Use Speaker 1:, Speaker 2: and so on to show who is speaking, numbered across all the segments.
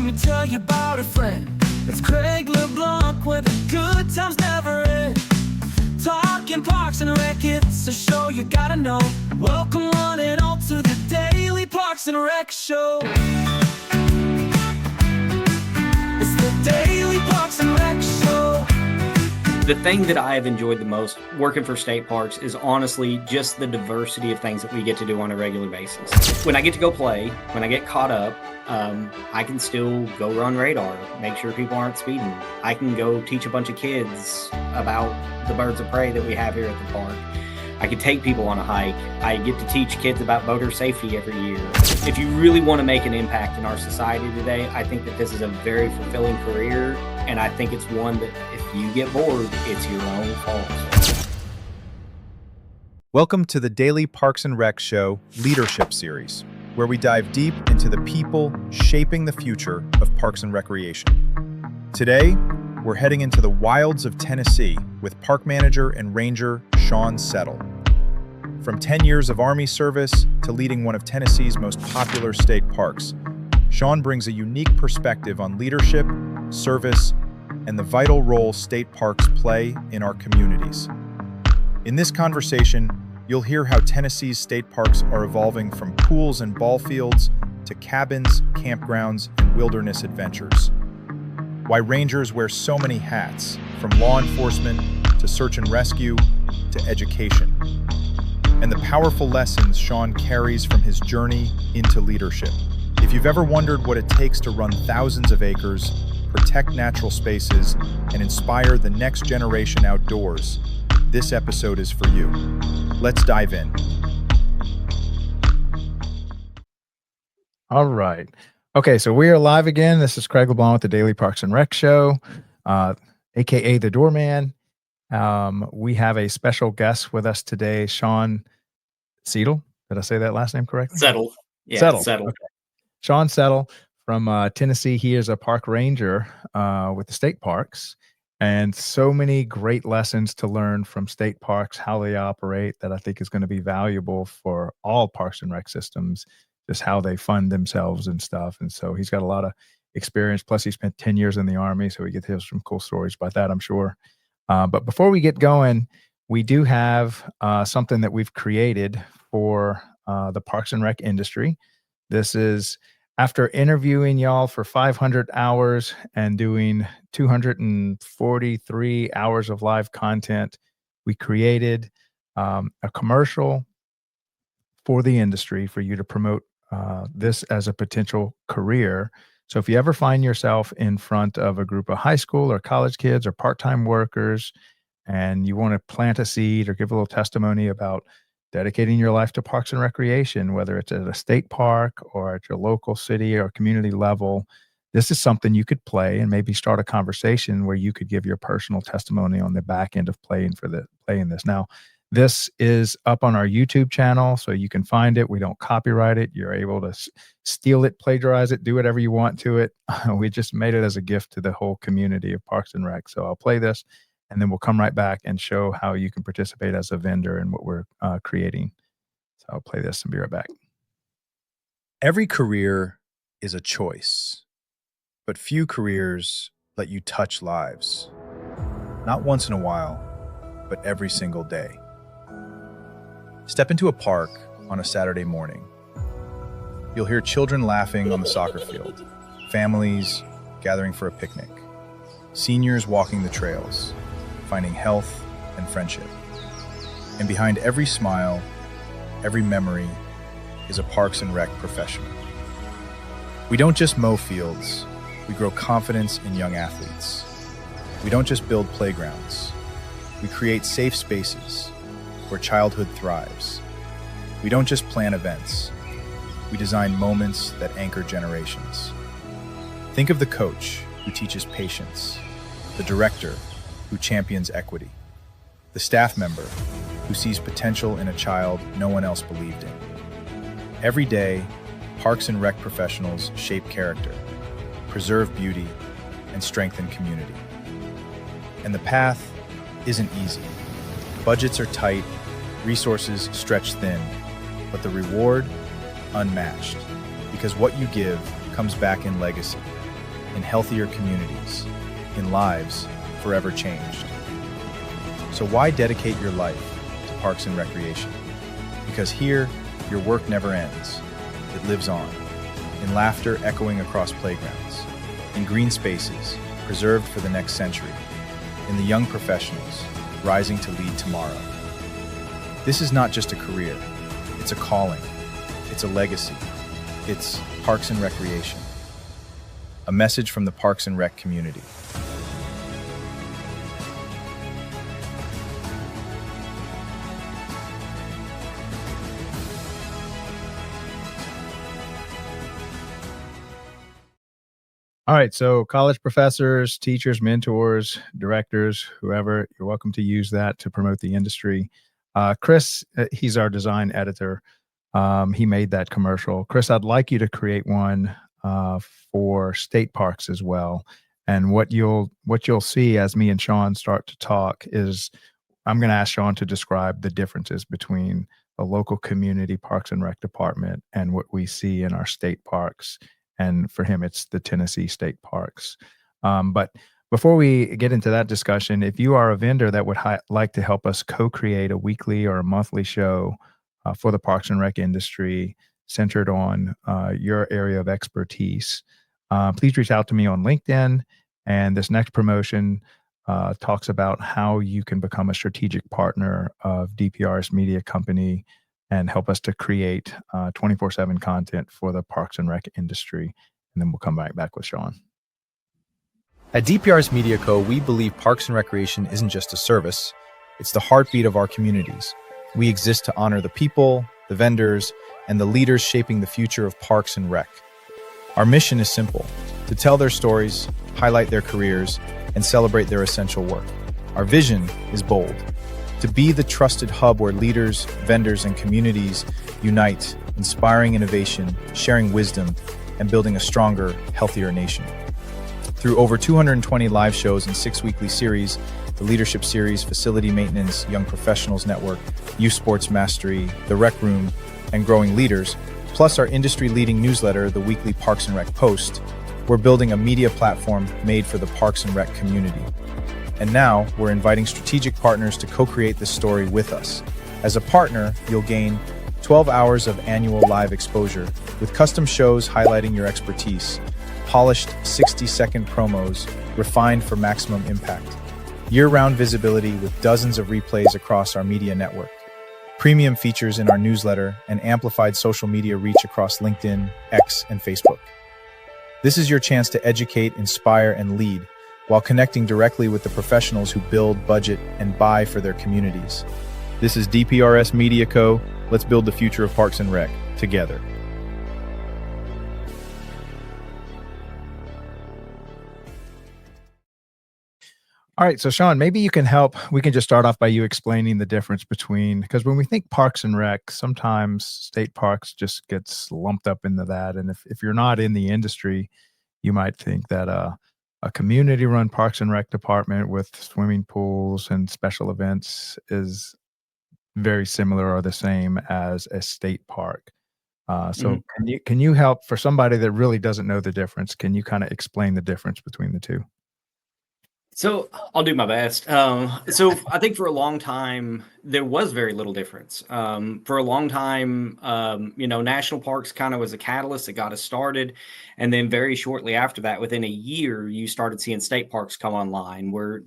Speaker 1: me tell you about a friend. It's Craig LeBlanc where the good times never end. Talking Parks and Rec, it's a show you gotta know. Welcome one and all to the Daily Parks and Rec Show. It's the Daily Parks and Rec Show.
Speaker 2: The thing that I have enjoyed the most working for state parks is honestly just the diversity of things that we get to do on a regular basis. When I get to go play, when I get caught up, I can still go run radar, make sure people aren't speeding. I can go teach a bunch of kids about the birds of prey that we have here at the park. I could take people on a hike. I get to teach kids about boater safety every year. If you really want to make an impact in our society today, I think that this is a very fulfilling career, and I think it's one that if you get bored, it's your own fault.
Speaker 3: Welcome to the Daily Parks and Rec Show Leadership Series, where we dive deep into the people shaping the future of parks and recreation. Today, we're heading into the wilds of Tennessee with park manager and ranger Shawn Settle. From 10 years of Army service to leading one of Tennessee's most popular state parks, Shawn brings a unique perspective on leadership, service, and the vital role state parks play in our communities. In this conversation, you'll hear how Tennessee's state parks are evolving from pools and ball fields to cabins, campgrounds, and wilderness adventures. Why rangers wear so many hats, from law enforcement to search and rescue to education. And the powerful lessons Shawn carries from his journey into leadership. If you've ever wondered what it takes to run thousands of acres, protect natural spaces, and inspire the next generation outdoors, this episode is for you. Let's dive in.
Speaker 4: All right. Okay, so we are live again. This is Craig LeBlanc with the Daily Parks and Rec Show, aka the Doorman. We have a special guest with us today, Shawn Settle. Did I say that last name correctly?
Speaker 2: Settle. Yeah, Settle.
Speaker 4: Okay. Shawn Settle from Tennessee. He is a park ranger with the state parks, and so many great lessons to learn from state parks, how they operate, that I think is going to be valuable for all parks and rec systems, just how they fund themselves and stuff. And so he's got a lot of experience. Plus, he spent 10 years in the Army, so we get to hear some cool stories about that, I'm sure. But before we get going, we do have something that we've created for the parks and rec industry. This is after interviewing y'all for 500 hours and doing 243 hours of live content, we created a commercial for the industry for you to promote this as a potential career. So if you ever find yourself in front of a group of high school or college kids or part-time workers, and you want to plant a seed or give a little testimony about dedicating your life to parks and recreation, whether it's at a state park or at your local city or community level, this is something you could play and maybe start a conversation where you could give your personal testimony on the back end of playing this. Now, this is up on our YouTube channel, so you can find it. We don't copyright it. You're able to steal it, plagiarize it, do whatever you want to it. We just made it as a gift to the whole community of Parks and Rec. So I'll play this, and then we'll come right back and show how you can participate as a vendor in what we're creating. So I'll play this and be right back.
Speaker 3: Every career is a choice, but few careers let you touch lives. Not once in a while, but every single day. Step into a park on a Saturday morning. You'll hear children laughing on the soccer field, families gathering for a picnic, seniors walking the trails, finding health and friendship. And behind every smile, every memory, is a Parks and Rec professional. We don't just mow fields, we grow confidence in young athletes. We don't just build playgrounds, we create safe spaces where childhood thrives. We don't just plan events, we design moments that anchor generations. Think of the coach who teaches patience, the director who champions equity, the staff member who sees potential in a child no one else believed in. Every day, Parks and Rec professionals shape character, preserve beauty, and strengthen community. And the path isn't easy. Budgets are tight, resources stretched thin, but the reward, unmatched. Because what you give comes back in legacy, in healthier communities, in lives forever changed. So why dedicate your life to Parks and Recreation? Because here, your work never ends. It lives on, in laughter echoing across playgrounds, in green spaces preserved for the next century, in the young professionals rising to lead tomorrow. This is not just a career, it's a calling, it's a legacy, it's Parks and Recreation. A message from the Parks and Rec community.
Speaker 4: All right, so college professors, teachers, mentors, directors, whoever, you're welcome to use that to promote the industry. Chris, he's our design editor. He made that commercial. Chris, I'd like you to create one for state parks as well. And what you'll see as me and Shawn start to talk is I'm going to ask Shawn to describe the differences between a local community parks and rec department and what we see in our state parks. And for him, it's the Tennessee state parks. But before we get into that discussion, if you are a vendor that would like to help us co-create a weekly or a monthly show for the parks and rec industry centered on your area of expertise, please reach out to me on LinkedIn. And this next promotion talks about how you can become a strategic partner of DPRS Media Company and help us to create 24/7 content for the parks and rec industry. And then we'll come back with Shawn.
Speaker 3: At DPRS Media Co., we believe Parks and Recreation isn't just a service, it's the heartbeat of our communities. We exist to honor the people, the vendors, and the leaders shaping the future of parks and rec. Our mission is simple: to tell their stories, highlight their careers, and celebrate their essential work. Our vision is bold: to be the trusted hub where leaders, vendors, and communities unite, inspiring innovation, sharing wisdom, and building a stronger, healthier nation. Through over 220 live shows and 6 weekly series, the Leadership Series, Facility Maintenance, Young Professionals Network, Youth Sports Mastery, The Rec Room, and Growing Leaders, plus our industry-leading newsletter, the weekly Parks and Rec Post, we're building a media platform made for the Parks and Rec community. And now, we're inviting strategic partners to co-create this story with us. As a partner, you'll gain 12 hours of annual live exposure with custom shows highlighting your expertise, polished 60-second promos refined for maximum impact, year-round visibility with dozens of replays across our media network, premium features in our newsletter, and amplified social media reach across LinkedIn, X, and Facebook. This is your chance to educate, inspire, and lead while connecting directly with the professionals who build, budget, and buy for their communities. This is DPRS Media Co. Let's build the future of Parks and Rec together.
Speaker 4: All right, so Shawn, maybe you can help. We can just start off by you explaining the difference between, because when we think parks and rec, sometimes state parks just gets lumped up into that. And if you're not in the industry, you might think that a community-run parks and rec department with swimming pools and special events is very similar or the same as a state park. So can you help, for somebody that really doesn't know the difference, can you kind of explain the difference between the two?
Speaker 2: So I'll do my best. So I think for a long time there was very little difference. For a long time, national parks kind of was a catalyst that got us started, and then very shortly after that, within a year, you started seeing state parks come online. Where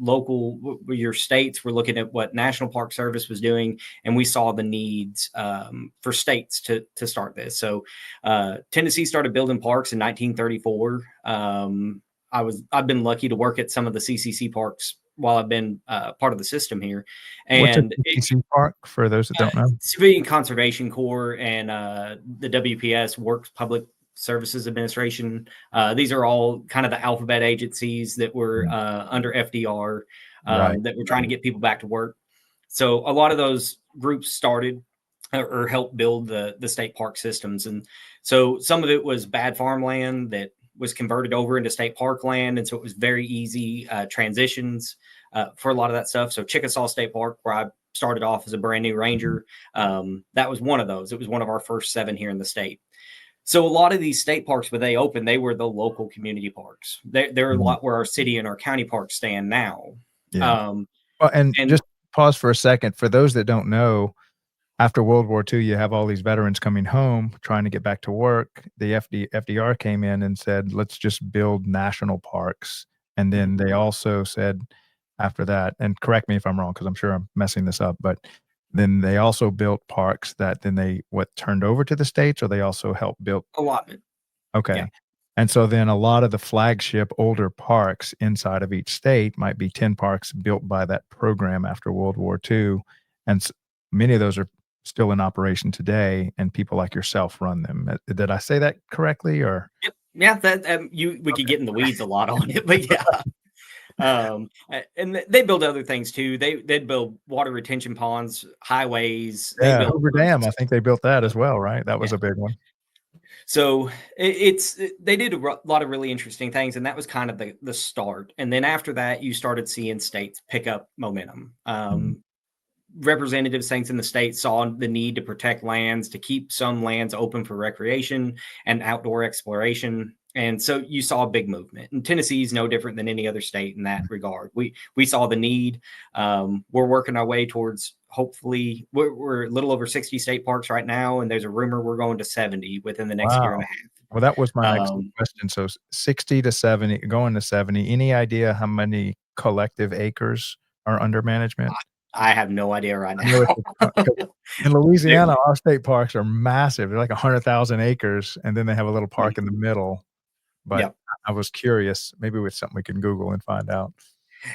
Speaker 2: your states were looking at what National Park Service was doing, and we saw the needs for states to start this. So Tennessee started building parks in 1934. I've been lucky to work at some of the CCC parks while I've been part of the system here. And
Speaker 4: what's a CCC park for those that don't know?
Speaker 2: Civilian Conservation Corps and the WPS, Works Public Services Administration. These are all kind of the alphabet agencies that were under FDR that were trying to get people back to work. So a lot of those groups started or helped build the state park systems. And so some of it was bad farmland that was converted over into state park land. And so it was very easy transitions for a lot of that stuff. So Chickasaw State Park, where I started off as a brand new ranger, that was one of those. It was one of our first 7 here in the state. So a lot of these state parks, when they opened, they were the local community parks. They're a
Speaker 4: Mhm.
Speaker 2: lot where our city and our county parks stand now.
Speaker 4: Yeah.
Speaker 2: Um,
Speaker 4: Well, and
Speaker 2: and
Speaker 4: just pause for a second. For those that don't know, after World War II, you have all these veterans coming home trying to get back to work. The FDR came in and said, "Let's just build national parks." And then they also said after that, and correct me if I'm wrong, because I'm sure I'm messing this up, but then they also built parks that then they what, turned over to the states, or they also helped build.
Speaker 2: allotment, yeah.
Speaker 4: Okay. And so then a lot of the flagship older parks inside of each state might be 10 parks built by that program after World War II, and many of those are still in operation today, and people like yourself run them. Did I say that correctly, or
Speaker 2: Yep. Yeah, that we could
Speaker 4: okay.
Speaker 2: get in the weeds a lot on it, but yeah. And they build other things too. They'd build water retention ponds, highways. They
Speaker 4: Yeah,
Speaker 2: built
Speaker 4: Hoover Dam, I
Speaker 2: roads.
Speaker 4: think they built that as well, right? That was
Speaker 2: Yeah.
Speaker 4: a big one.
Speaker 2: So they did a lot of really interesting things, and that was kind of the start. And then after that, you started seeing states pick up momentum.
Speaker 4: Mhm.
Speaker 2: Representatives, things in the state saw the need to protect lands, to keep some lands open for recreation and outdoor exploration. And so you saw a big movement. And Tennessee is no different than any other state in that regard. We saw the need. We're working our way towards hopefully we're a little over 60 state parks right now, and there's a rumor we're going to 70 within the next year and
Speaker 4: Wow.
Speaker 2: a half.
Speaker 4: Well, that was my next
Speaker 2: Um,
Speaker 4: question. So 60 to 70, going to 70. Any idea how many collective acres are under management?
Speaker 2: I have no idea right
Speaker 4: I know it's
Speaker 2: now.
Speaker 4: a ton 'cause in
Speaker 2: There-
Speaker 4: Louisiana, our state parks are massive. They're like 100,000 acres, and then they have a little
Speaker 2: yeah,
Speaker 4: park in the middle, but
Speaker 2: yeah.
Speaker 4: I was curious. Maybe it's something we can Google and find out.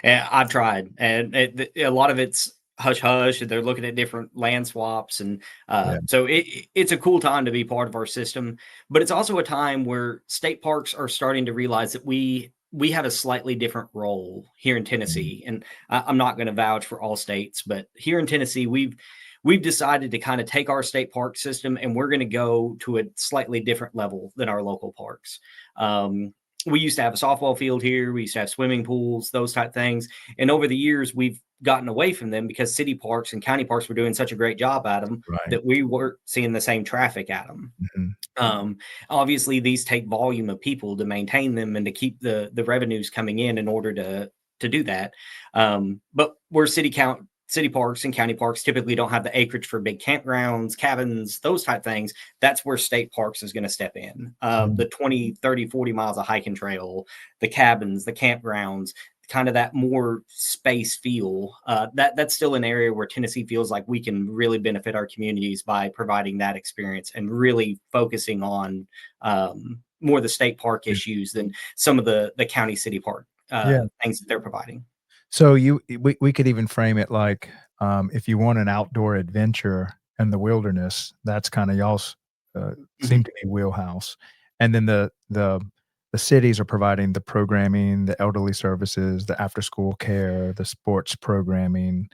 Speaker 2: And I've tried, and a lot of it's hush hush, and they're looking at different land swaps, and
Speaker 4: Yeah,
Speaker 2: so it's a cool time to be part of our system. But it's also a time where state parks are starting to realize that we have a slightly different role here in
Speaker 4: mhm,
Speaker 2: Tennessee. And I'm not going to vouch for all states, but here in Tennessee, we've decided to kind of take our state park system, and we're going to go to a slightly different level than our local parks. Um, we used to have a softball field here. We used to have swimming pools, those type things. And over the years, we've gotten away from them because city parks and county parks were doing such a great job at them
Speaker 4: right,
Speaker 2: that we weren't seeing the same traffic at them.
Speaker 4: mhm,
Speaker 2: Um, Obviously, these take volume of people to maintain them and to keep the revenues coming in order to do that. But where city parks and county parks typically don't have the acreage for big campgrounds, cabins, those type things. That's where state parks is going to step in.
Speaker 4: mhm,
Speaker 2: The 20, 30, 40 miles of hiking trail, the cabins, the campgrounds, kind of that more space feel. That's still an area where Tennessee feels like we can really benefit our communities by providing that experience and really focusing on more the state park
Speaker 4: yeah,
Speaker 2: issues than some of the county city park
Speaker 4: yeah.
Speaker 2: things that they're providing.
Speaker 4: So we could even frame it like, if you want an outdoor adventure in the wilderness, that's kinda y'all's, seem
Speaker 2: Mhm.
Speaker 4: to be wheelhouse. And then the cities are providing the programming, the elderly services, the after-school care, the sports programming,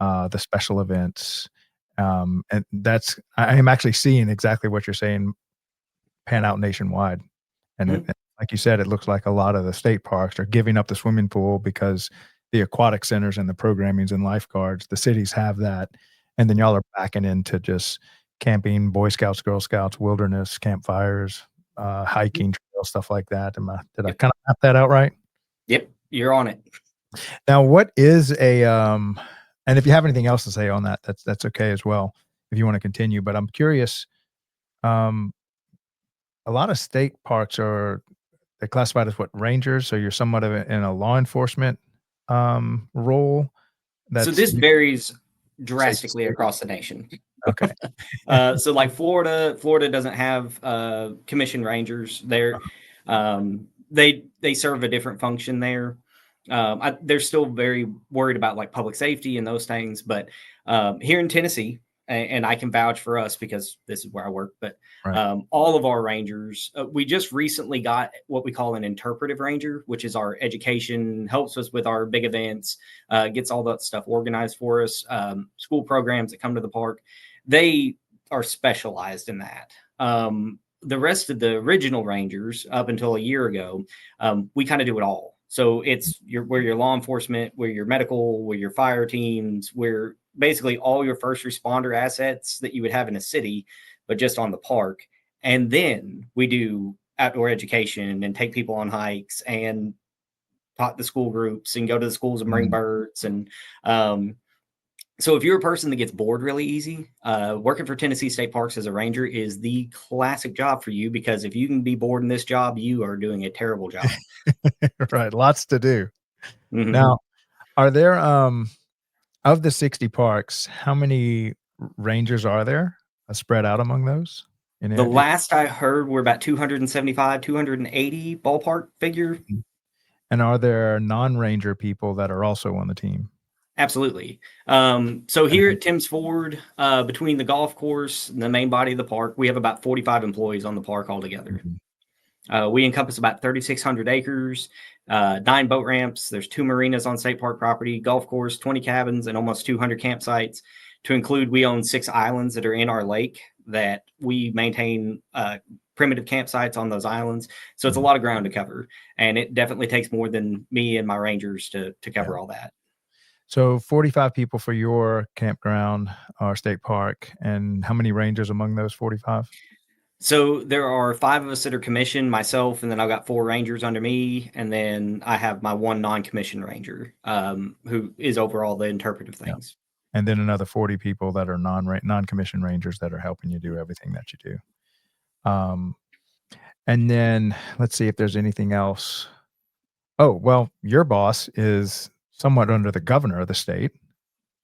Speaker 4: the special events, and that's I am actually seeing exactly what you're saying pan out nationwide. And it
Speaker 2: Mhm.
Speaker 4: like you said, it looks like a lot of the state parks are giving up the swimming pool because the aquatic centers and the programmings and lifeguards, the cities have that, and then y'all are backing into just camping, Boy Scouts, Girl Scouts, wilderness, campfires, hiking trails, stuff like that. Did I
Speaker 2: Yep.
Speaker 4: kinda map that out right?
Speaker 2: Yep. You're on it.
Speaker 4: Now what is and if you have anything else to say on that, that's okay as well, if you wanna continue, but I'm curious, um, a lot of state parks are they're classified as what, rangers? So you're somewhat of in a law enforcement, role
Speaker 2: So
Speaker 4: that's
Speaker 2: this varies
Speaker 4: safe to
Speaker 2: drastically
Speaker 4: say?
Speaker 2: across the nation.
Speaker 4: Okay.
Speaker 2: So like Florida doesn't have commission rangers. They serve a different function there. They're still very worried about like public safety and those things. But here in Tennessee, and I can vouch for us because this is where I work. But
Speaker 4: Right.
Speaker 2: all of our rangers, we just recently got what we call an interpretive ranger, which is our education, helps us with our big events, gets all that stuff organized for us. School programs that come to the park, they are specialized in that. The rest of the original Rangers, up until a year ago, we kind of do it all. So we're your law enforcement, we're your medical, we're your fire teams, we're basically all your first responder assets that you would have in a city, but just on the park. And then we do outdoor education and take people on hikes and talk to school groups and go to the schools and bring
Speaker 4: Mhm.
Speaker 2: birds. And so if you're a person that gets bored really easy, working for Tennessee State Parks as a ranger is the classic job for you, because if you can be bored in this job, you are doing a terrible job.
Speaker 4: Right, lots to do.
Speaker 2: Mhm.
Speaker 4: Now, are there, of the 60 parks, how many rangers are there, spread out among those? Any
Speaker 2: The
Speaker 4: idea?
Speaker 2: last I heard, we're about 275, 280 ballpark figure.
Speaker 4: Mhm. And are there non-ranger people that are also on the team?
Speaker 2: Absolutely. So
Speaker 4: And
Speaker 2: here at Tim's Ford, between the golf course and the main body of the park, we have about 45 employees on the park altogether.
Speaker 4: Mhm.
Speaker 2: We encompass about 3,600 acres, 9 boat ramps. There's 2 marinas on state park property, golf course, 20 cabins, and almost 200 campsites. To include, we own 6 islands that are in our lake that we maintain primitive campsites on those islands. So it's a
Speaker 4: Mhm.
Speaker 2: lot of ground to cover, and it definitely takes more than me and my rangers to
Speaker 4: Yeah.
Speaker 2: cover all that.
Speaker 4: So 45 people for your campground or state park, and how many rangers among those 45?
Speaker 2: So there are 5 of us that are commissioned, myself, and then I've got 4 rangers under me, and then I have my one non-commissioned ranger, who is over all the interpretive
Speaker 4: Yeah.
Speaker 2: things.
Speaker 4: And then another 40 people that are non-commissioned rangers that are helping you do everything that you do. Um, and then let's see if there's anything else. Oh, well, your boss is somewhat under the governor of the state.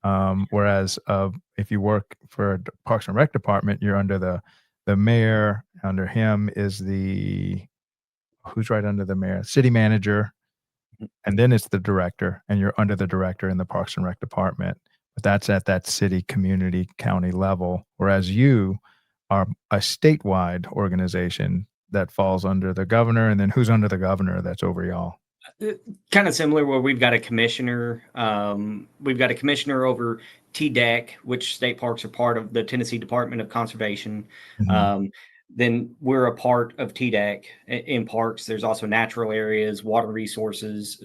Speaker 4: Whereas, if you work for a Parks and Rec department, you're under the mayor. Under him is the who's right under the mayor? City manager, and then it's the director, and you're under the director in the Parks and Rec department. But that's at that city, community, county level. Whereas you are a statewide organization that falls under the governor, and then who's under the governor that's over y'all?
Speaker 2: Kind of similar, where we've got a commissioner. We've got a commissioner over TDEC, which state parks are part of the Tennessee Department of Conservation.
Speaker 4: Mhm,
Speaker 2: Um, then we're a part of TDEC in parks. There's also natural areas, water resources,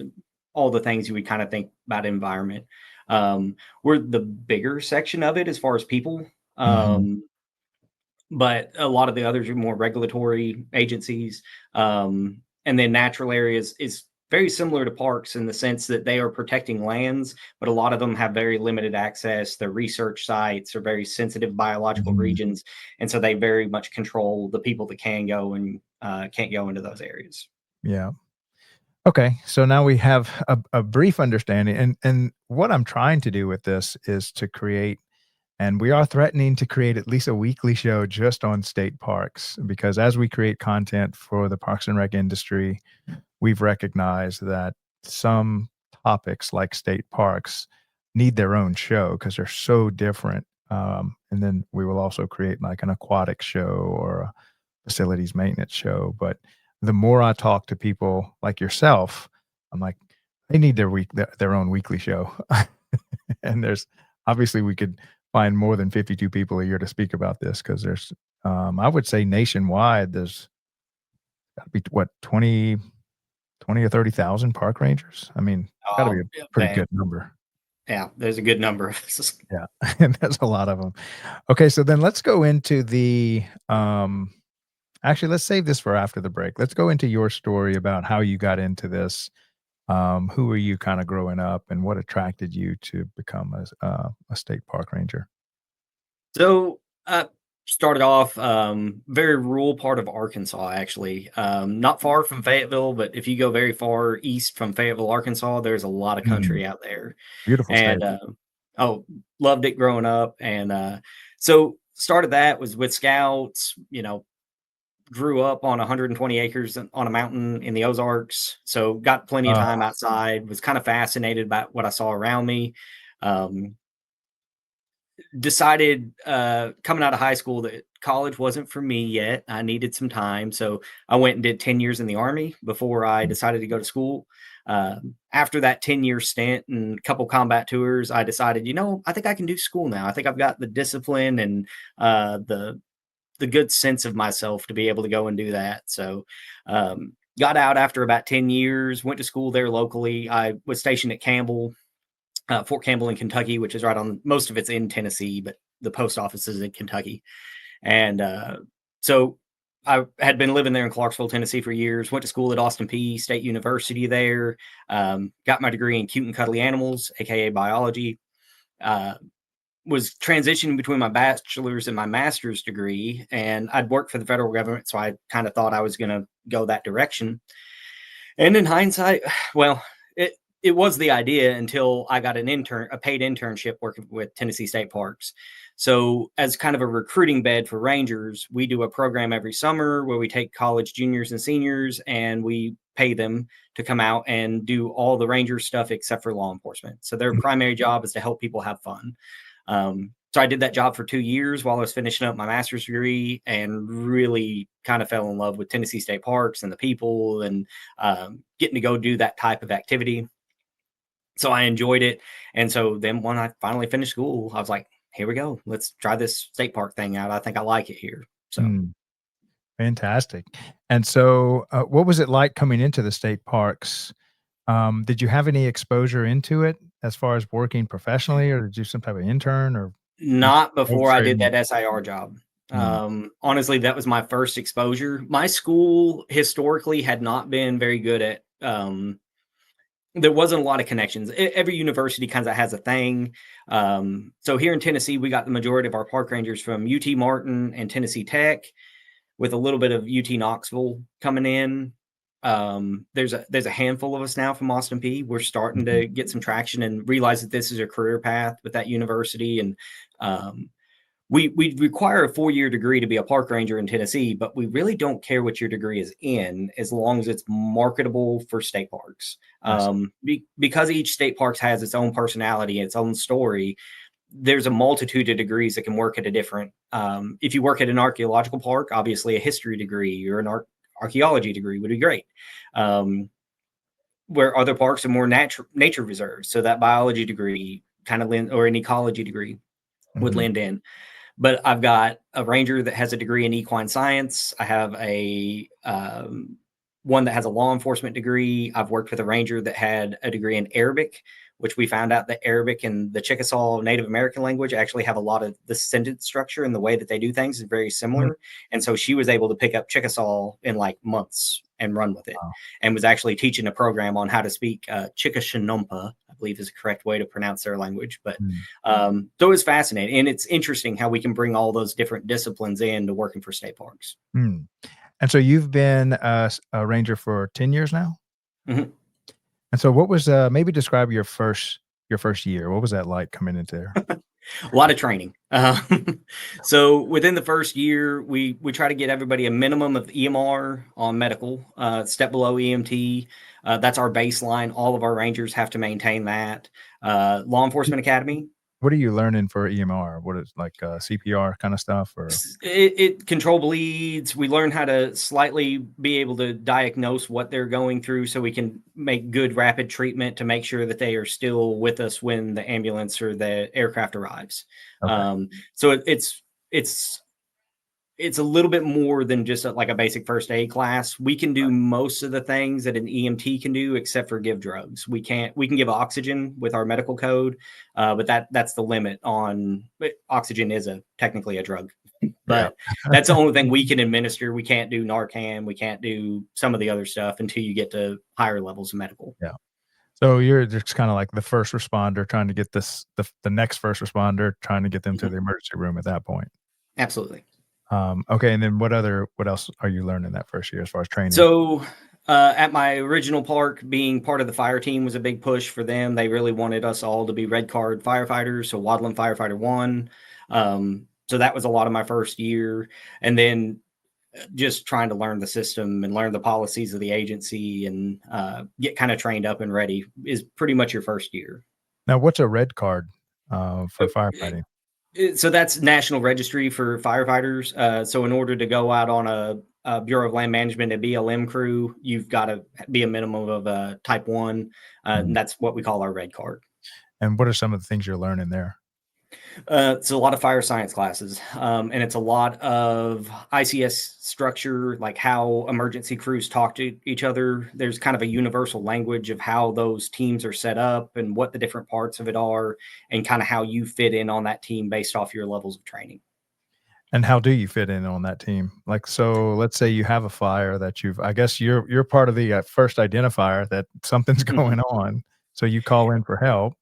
Speaker 2: all the things you would kind of think about environment. We're the bigger section of it as far as people.
Speaker 4: mhm,
Speaker 2: But a lot of the others are more regulatory agencies. And then natural areas is very similar to parks in the sense that they are protecting lands, but a lot of them have very limited access. Their research sites are very sensitive biological
Speaker 4: mhm.
Speaker 2: regions, and so they very much control the people that can go and can't go into those areas.
Speaker 4: Yeah. Okay, so now we have a brief understanding, and what I'm trying to do with this is to create, and we are threatening to create at least a weekly show just on state parks, because as we create content for the Parks and Rec industry, we've recognized that some topics like state parks need their own show because they're so different. And then we will also create like an aquatic show or a facilities maintenance show. But the more I talk to people like yourself, I'm like, they need their own weekly show. And there's obviously we could find more than 52 people a year to speak about this because there's I would say nationwide there's gotta be what 20 or 30,000 park rangers. I mean, it's gotta be a
Speaker 2: Yeah,
Speaker 4: pretty good number.
Speaker 2: yeah, there's a good number of us.
Speaker 4: Yeah, and there's a lot of them. Okay, so then let's go into actually, let's save this for after the break. Let's go into your story about how you got into this. Who were you kinda growing up, and what attracted you to become a state park ranger?
Speaker 2: So, started off, very rural part of Arkansas, actually. Not far from Fayetteville, but if you go very far east from Fayetteville, Arkansas, there's a lot of
Speaker 4: Mm,
Speaker 2: country out there.
Speaker 4: beautiful
Speaker 2: And,
Speaker 4: state.
Speaker 2: oh, loved it growing up. And, so started that, was with scouts, grew up on 120 acres on a mountain in the Ozarks. So got plenty of
Speaker 4: Uh,
Speaker 2: time outside, was kind of fascinated by what I saw around me. Um, Decided coming out of high school that college wasn't for me yet. I needed some time, so I went and did 10 years in the army before I
Speaker 4: mm,
Speaker 2: decided to go to school. After that 10-year stint and a couple combat tours, I decided, I think I can do school now. I think I've got the discipline and the good sense of myself to be able to go and do that. So got out after about 10 years, went to school there locally. I was stationed at Fort Campbell in Kentucky, which is right on, most of it's in Tennessee, but the post office is in Kentucky. And so I had been living there in Clarksville, Tennessee for years, went to school at Austin Peay State University there, got my degree in cute and cuddly animals, aka biology. Uh, was transitioning between my bachelor's and my master's degree, and I'd worked for the federal government, so I kind of thought I was going to go that direction. And in hindsight, well, it was the idea until I got a paid internship working with Tennessee State Parks. So as kind of a recruiting bed for rangers, we do a program every summer where we take college juniors and seniors and we pay them to come out and do all the ranger stuff except for law enforcement. So their primary job is to help people have fun. So I did that job for 2 years while I was finishing up my master's degree, and really kind of fell in love with Tennessee State Parks and the people, and getting to go do that type of activity. So I enjoyed it. And so then when I finally finished school, I was like, here we go. Let's try this state park thing out. I think I like it here. So
Speaker 4: Fantastic. And so, what was it like coming into the state parks? Did you have any exposure into it as far as working professionally, or did you some type of intern or
Speaker 2: not before I did
Speaker 4: training?
Speaker 2: that SIR job.
Speaker 4: Mm,
Speaker 2: Honestly, that was my first exposure. My school historically had not been very good at, there wasn't a lot of connections. Every university kind of has a thing. So here in Tennessee, we got the majority of our park rangers from UT Martin and Tennessee Tech, with a little bit of UT Knoxville coming in. There's a handful of us now from Austin Peay. We're starting
Speaker 4: mhm,
Speaker 2: to get some traction and realize that this is a career path with that university. And we require a 4-year degree to be a park ranger in Tennessee, but we really don't care what your degree is in, as long as it's marketable for state parks.
Speaker 4: I see.
Speaker 2: Because each state parks has its own personality, its own story. There's a multitude of degrees that can work at a different. If you work at an archaeological park, obviously a history degree or an archaeology degree would be great. Where other parks are more nature reserves, so that biology degree kind of or an ecology degree would
Speaker 4: Mhm,
Speaker 2: lend in. But I've got a ranger that has a degree in equine science. I have a one that has a law enforcement degree. I've worked with a ranger that had a degree in Arabic, which we found out that Arabic and the Chickasaw Native American language actually have a lot of the sentence structure, and the way that they do things is very
Speaker 4: mhm.
Speaker 2: similar. And so she was able to pick up Chickasaw in like months and run with it,
Speaker 4: Wow.
Speaker 2: and was actually teaching a program on how to speak Chickashanumpa, I believe is the correct way to pronounce their language. But
Speaker 4: Mm,
Speaker 2: so it's fascinating, and it's interesting how we can bring all those different disciplines into working for state parks.
Speaker 4: mm. And so you've been a ranger for 10 years now?
Speaker 2: Mhm.
Speaker 4: And so what was, maybe describe your first year. What was that like coming into there?
Speaker 2: A lot of training. So within the first year, we try to get everybody a minimum of EMR on medical, step below EMT. That's our baseline. All of our rangers have to maintain that. Law Enforcement Academy.
Speaker 4: What are you learning for EMR? What is like, CPR kinda stuff or
Speaker 2: It control bleeds. We learn how to slightly be able to diagnose what they're going through, so we can make good rapid treatment to make sure that they are still with us when the ambulance or the aircraft arrives.
Speaker 4: okay.
Speaker 2: So it's it's a little bit more than just like a basic first aid class. We can do most of the things that an EMT can do, except for give drugs. We can give oxygen with our medical code, but that's the limit on. But oxygen is technically a drug,
Speaker 4: Yeah.
Speaker 2: but that's the only thing we can administer. We can't do Narcan. We can't do some of the other stuff until you get to higher levels of medical.
Speaker 4: Yeah. So you're just kinda like the first responder trying to get the next first responder, trying to get them to
Speaker 2: Mhm.
Speaker 4: the emergency room at that point.
Speaker 2: Absolutely.
Speaker 4: Okay, and then what else are you learning that first year as far as training?
Speaker 2: So, at my original park, being part of the fire team was a big push for them. They really wanted us all to be red card firefighters, so Wadland Firefighter 1. So that was a lot of my first year, and then just trying to learn the system and learn the policies of the agency, and get kind of trained up and ready is pretty much your first year.
Speaker 4: Now what's a red card, for
Speaker 2: Uh,
Speaker 4: firefighting?
Speaker 2: So that's National Registry for firefighters. So in order to go out on a Bureau of Land Management, a BLM crew, you've got to be a minimum of a Type 1. And
Speaker 4: Mhm.
Speaker 2: that's what we call our red card.
Speaker 4: And what are some of the things you're learning there?
Speaker 2: It's a lot of fire science classes, and it's a lot of ICS structure, like how emergency crews talk to each other. There's kind of a universal language of how those teams are set up and what the different parts of it are, and kind of how you fit in on that team based off your levels of training.
Speaker 4: And how do you fit in on that team? Like, so let's say you have a fire that I guess you're part of the first identifier that something's going on. So you call in for help.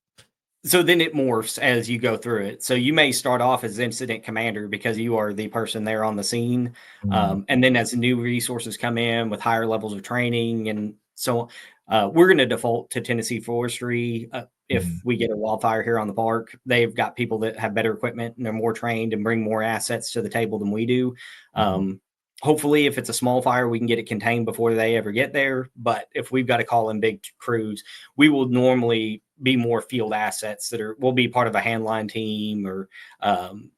Speaker 2: So then it morphs as you go through it. So you may start off as incident commander because you are the person there on the scene.
Speaker 4: Mm,
Speaker 2: And then as new resources come in with higher levels of training and so we're going to default to Tennessee Forestry. If
Speaker 4: mhm,
Speaker 2: we get a wildfire here on the park, they've got people that have better equipment and they're more trained and bring more assets to the table than we do.
Speaker 4: mhm,
Speaker 2: Hopefully, if it's a small fire, we can get it contained before they ever get there. But if we've got to call in big crews, we will normally be more field assets that will be part of a handline team or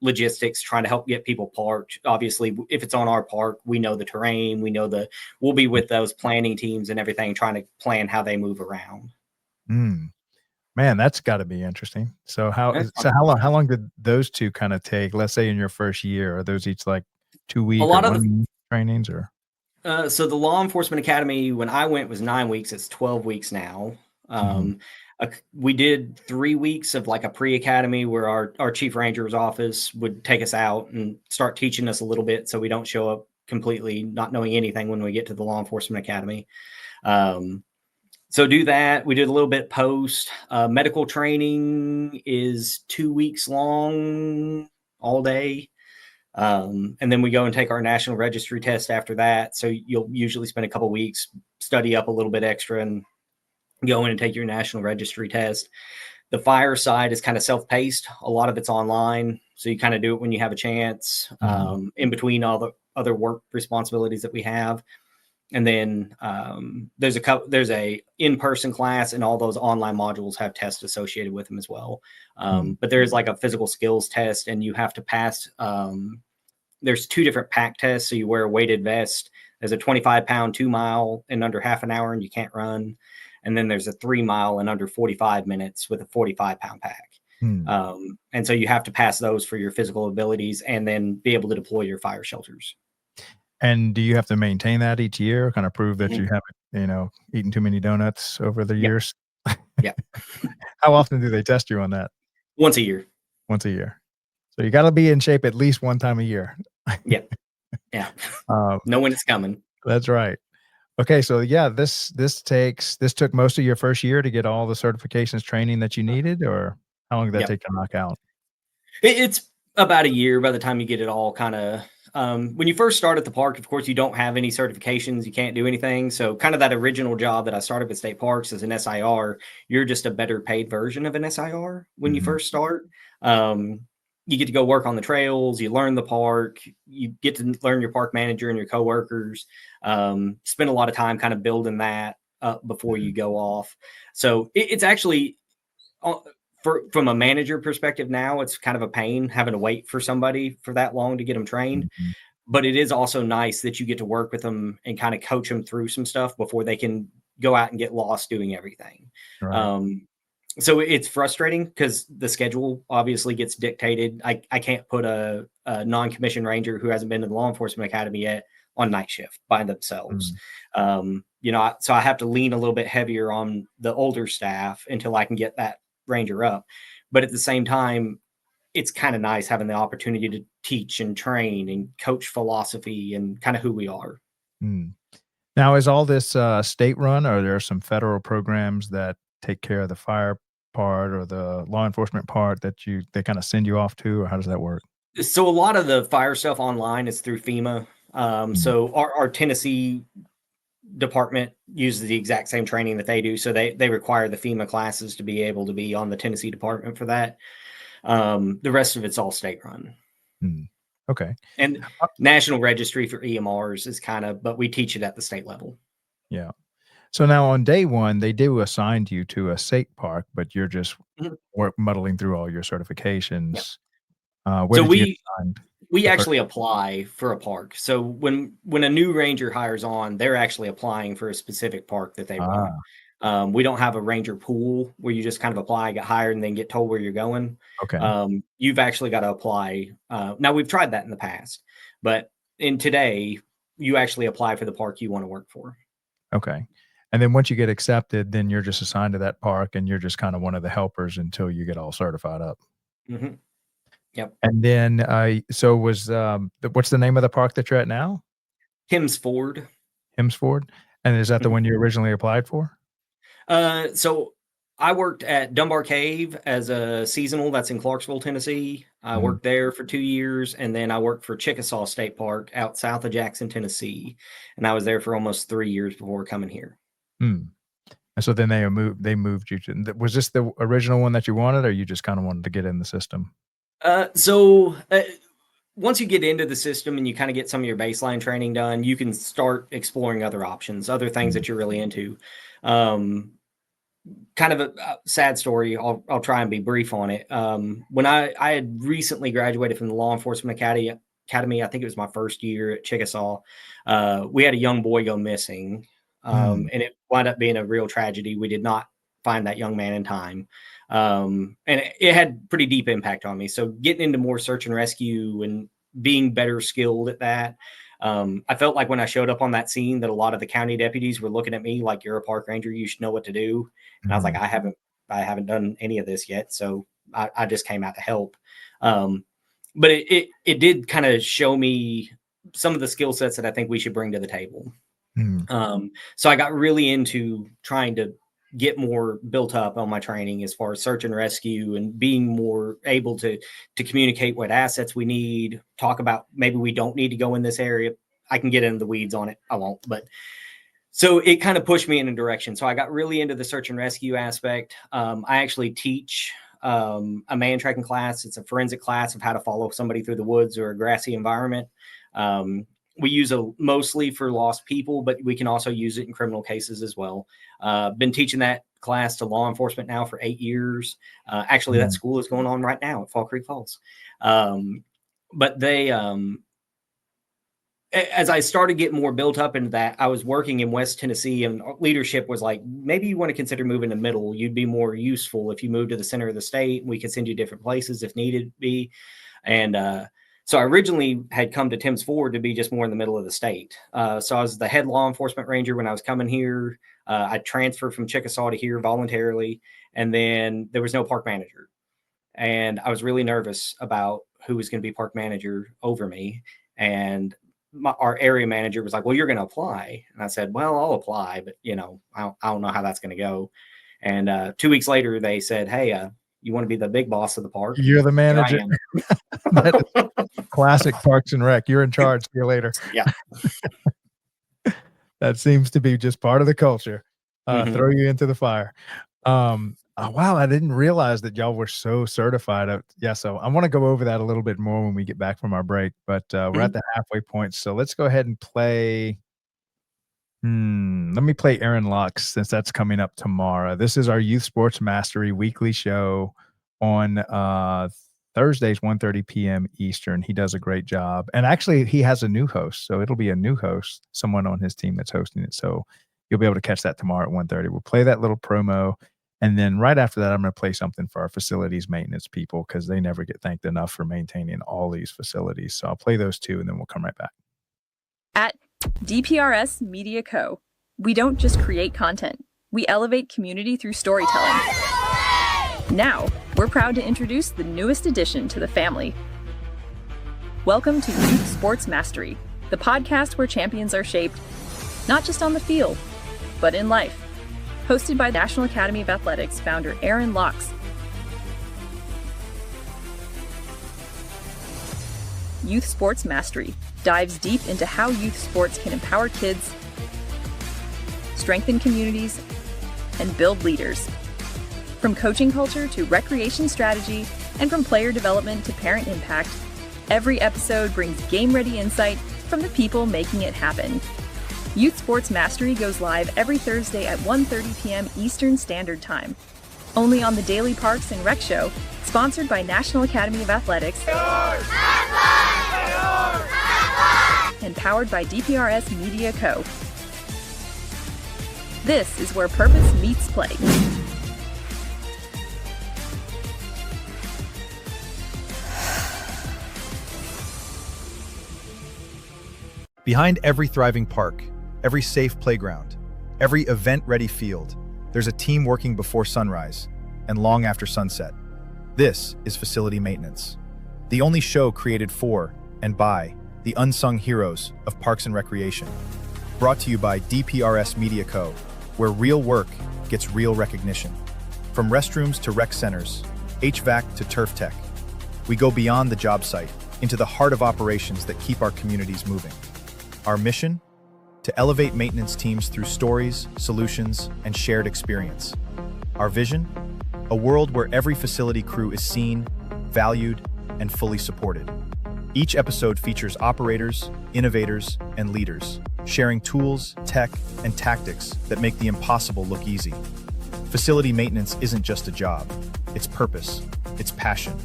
Speaker 2: logistics trying to help get people parked. Obviously, if it's on our park, we know the terrain, we'll be with those planning teams and everything, trying to plan how they move around.
Speaker 4: mm. Man, that's gotta be interesting. So
Speaker 2: That's
Speaker 4: so
Speaker 2: fun.
Speaker 4: how long did those 2 kinda take? Let's say in your first year, are those each like
Speaker 2: A
Speaker 4: 2-week or
Speaker 2: lot of the
Speaker 4: 1 trainings or?
Speaker 2: So the law enforcement academy when I went was 9 weeks. It's 12 weeks now.
Speaker 4: Mhm,
Speaker 2: Um, we did 3 weeks of like a pre-academy where our chief ranger's office would take us out and start teaching us a little bit, so we don't show up completely not knowing anything when we get to the law enforcement academy. Um, so do that. We did a little bit post. Medical training is 2 weeks long, all day. And then we go and take our national registry test after that. So you'll usually spend a couple weeks, study up a little bit extra, and go in and take your national registry test. The fire side is kind of self-paced. A lot of it's online, so you kind of do it when you have a chance,
Speaker 4: mhm,
Speaker 2: in between all the other work responsibilities that we have. And then there's a in-person class, and all those online modules have tests associated with them as well.
Speaker 4: mm,
Speaker 2: But there's like a physical skills test, and you have to pass. There's two different pack tests. So you wear a weighted vest. There's a 25-pound 2 mile in under half an hour and you can't run. And then there's a 3 mile in under 45 minutes with a 45-pound pack.
Speaker 4: mm.
Speaker 2: And so you have to pass those for your physical abilities and then be able to deploy your fire shelters.
Speaker 4: And do you have to maintain that each year, kinda prove that you
Speaker 2: Mhm.
Speaker 4: haven't, eaten too many donuts over the
Speaker 2: Yep.
Speaker 4: years?
Speaker 2: Yep.
Speaker 4: How often do they test you on that?
Speaker 2: Once a year.
Speaker 4: Once a year. So you gotta be in shape at least 1 time a year.
Speaker 2: Yep. Yeah.
Speaker 4: Um,
Speaker 2: Know when it's coming.
Speaker 4: that's right. Okay, so yeah, this took most of your first year to get all the certifications training that you needed, or how long did that
Speaker 2: Yep.
Speaker 4: take to knock out?
Speaker 2: It's about a year by the time you get it all kind of. When you first start at the park, of course, you don't have any certifications. You can't do anything. So, kind of that original job that I started with state parks as an SIR, you're just a better paid version of an SIR when you
Speaker 4: Mhm,
Speaker 2: first start. Um, you get to go work on the trails. You learn the park. You get to learn your park manager and your coworkers. Spend a lot of time kind of building that up before
Speaker 4: mhm,
Speaker 2: you go off. So, it's actually uh, from a manager perspective now, it's kind of a pain having to wait for somebody for that long to get them trained.
Speaker 4: mhm.
Speaker 2: But it is also nice that you get to work with them and kind of coach them through some stuff before they can go out and get lost doing everything.
Speaker 4: Right.
Speaker 2: Um, so it's frustrating because the schedule obviously gets dictated. I can't put a non-commissioned ranger who hasn't been to the law enforcement academy yet on night shift by themselves.
Speaker 4: Mm,
Speaker 2: So I have to lean a little bit heavier on the older staff until I can get that ranger up. But at the same time, it's kind of nice having the opportunity to teach and train and coach philosophy and kind of who we are.
Speaker 4: mm. Now is all this, state run, or are there some federal programs that take care of the fire part or the law enforcement part that they kinda send you off to, or how does that work?
Speaker 2: So a lot of the fire stuff online is through FEMA.
Speaker 4: Mm,
Speaker 2: So our Tennessee department uses the exact same training that they do. So they require the FEMA classes to be able to be on the Tennessee department for that. The rest of it's all state run.
Speaker 4: mm. Okay.
Speaker 2: And
Speaker 4: Uh,
Speaker 2: National Registry for EMRs is kind of, but we teach it at the state level.
Speaker 4: yeah. So now on day 1, they do assign you to a state park, but you're just
Speaker 2: Mhm.
Speaker 4: muddling through all your
Speaker 2: Yeah.
Speaker 4: certifications. Where
Speaker 2: So
Speaker 4: did you get assigned
Speaker 2: we
Speaker 4: the first?
Speaker 2: actually apply for a park. So when a new ranger hires on, they're actually applying for a specific park that they want.
Speaker 4: Ah,
Speaker 2: We don't have a ranger pool where you just kind of apply, get hired, and then get told where you're going.
Speaker 4: okay,
Speaker 2: You've actually got to apply. Now we've tried that in the past, but in today, you actually apply for the park you want to work for.
Speaker 4: okay. And then once you get accepted, then you're just assigned to that park, and you're just kinda one of the helpers until you get all certified up.
Speaker 2: Mhm. Yep.
Speaker 4: And then, so was, what's the name of the park that you're at now?
Speaker 2: Tim's Ford.
Speaker 4: Hemsford? And is that the
Speaker 2: Mhm.
Speaker 4: one you originally applied for?
Speaker 2: So I worked at Dunbar Cave as a seasonal. That's in Clarksville, Tennessee. I
Speaker 4: Mhm.
Speaker 2: worked there for 2 years, and then I worked for Chickasaw State Park out south of Jackson, Tennessee, and I was there for almost 3 years before coming here.
Speaker 4: Mm. And so then they moved you to, was this the original one that you wanted, or you just kinda wanted to get in the system?
Speaker 2: So once you get into the system and you kind of get some of your baseline training done, you can start exploring other options, other things
Speaker 4: Mm.
Speaker 2: that you're really into. Um, Kind of a sad story. I'll try and be brief on it. When I had recently graduated from the law enforcement academy, I think it was my first year at Chickasaw. We had a young boy go missing,
Speaker 4: Mm.
Speaker 2: and it wound up being a real tragedy. We did not find that young man in time, and it had pretty deep impact on me. So getting into more search and rescue and being better skilled at that. I felt like when I showed up on that scene that a lot of the county deputies were looking at me like, "You're a park ranger, you should know what to do." And I was like,
Speaker 4: Mhm.
Speaker 2: I haven't done any of this yet. So I just came out to help. Um, but it did kind of show me some of the skill sets that I think we should bring to the table.
Speaker 4: Mm.
Speaker 2: So I got really into trying to get more built up on my training as far as search and rescue and being more able to communicate what assets we need, talk about maybe we don't need to go in this area. I can get into the weeds on it. I won't, but so it kind of pushed me in a direction. So I got really into the search and rescue aspect. I actually teach a man tracking class. It's a forensic class of how to follow somebody through the woods or a grassy environment. We use it mostly for lost people, but we can also use it in criminal cases as well. Been teaching that class to law enforcement now for 8 years. Actually, that
Speaker 4: Mm.
Speaker 2: school is going on right now at Fall Creek Falls. Um, but they, as I started getting more built up into that, I was working in West Tennessee, and leadership was like, maybe you want to consider moving to middle. You'd be more useful if you moved to the center of the state. We could send you different places if needed be. And so I originally had come to Tim's Ford to be just more in the middle of the state. So I was the head law enforcement ranger when I was coming here. I transferred from Chickasaw to here voluntarily, and then there was no park manager. And I was really nervous about who was going to be park manager over me. And our area manager was like, "Well, you're going to apply." And I said, "Well, I'll apply, but I don't know how that's going to go." And 2 weeks later, they said, "Hey, you want to be the big boss of the park?" And
Speaker 4: You're the
Speaker 2: here I
Speaker 4: manager.
Speaker 2: am.
Speaker 4: That is classic Parks and Rec. You're in charge. See you later.
Speaker 2: Yeah.
Speaker 4: That seems to be just part of the culture.
Speaker 2: Mhm.
Speaker 4: Throw you into the fire. Oh, wow, I didn't realize that y'all were so certified. Yeah, so I wanna go over that a little bit more when we get back from our break, but, we're at
Speaker 2: Mhm.
Speaker 4: the halfway point, so let's go ahead and play. Let me play Aaron Lux since that's coming up tomorrow. This is our Youth Sports Mastery weekly show on, Thursdays, 1:30 PM Eastern. He does a great job, and actually, he has a new host, so it'll be a new host, someone on his team that's hosting it, so you'll be able to catch that tomorrow at 1:30. We'll play that little promo, and then right after that, I'm gonna play something for our facilities maintenance people because they never get thanked enough for maintaining all these facilities, so I'll play those 2, and then we'll come right back.
Speaker 5: At DPRS Media Co., we don't just create content, we elevate community through storytelling. Now, we're proud to introduce the newest addition to the family. Welcome to Youth Sports Mastery, the podcast where champions are shaped, not just on the field, but in life. Hosted by National Academy of Athletics founder Aaron Laux. Youth Sports Mastery dives deep into how youth sports can empower kids, strengthen communities, and build leaders. From coaching culture to recreation strategy, and from player development to parent impact, every episode brings game-ready insight from the people making it happen. Youth Sports Mastery goes live every Thursday at 1:30 p.m. Eastern Standard Time. Only on the Daily Parks and Rec Show, sponsored by National Academy of Athletics and powered by DPRS Media Co. This is where purpose meets play.
Speaker 3: Behind every thriving park, every safe playground, every event-ready field, there's a team working before sunrise and long after sunset. This is facility maintenance. The only show created for and by the unsung heroes of Parks and Recreation. Brought to you by DPRS Media Co., where real work gets real recognition. From restrooms to rec centers, HVAC to turf tech, we go beyond the job site into the heart of operations that keep our communities moving. Our mission? To elevate maintenance teams through stories, solutions, and shared experience. Our vision? A world where every facility crew is seen, valued, and fully supported. Each episode features operators, innovators, and leaders, sharing tools, tech, and tactics that make the impossible look easy. Facility maintenance isn't just a job, it's purpose, it's passion,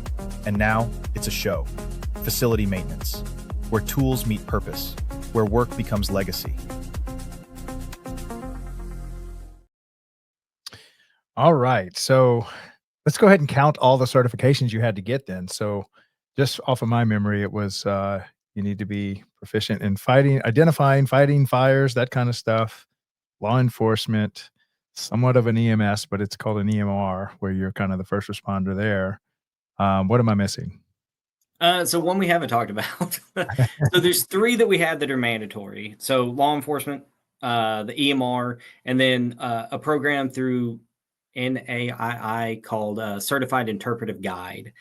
Speaker 3: and now it's a show. Facility maintenance, where tools meet purpose, where work becomes legacy.
Speaker 4: All right. So let's go ahead and count all the certifications you had to get then. So just off of my memory, it was you need to be proficient in fighting, identifying, fighting fires, that kind of stuff, law enforcement, somewhat of an EMS, but it's called an EMR, where you're kind of the first responder there. What am I missing?
Speaker 2: So one we haven't talked about. So there's three that we have that are mandatory. So law enforcement, the EMR, and then a program through NAII called Certified Interpretive Guide.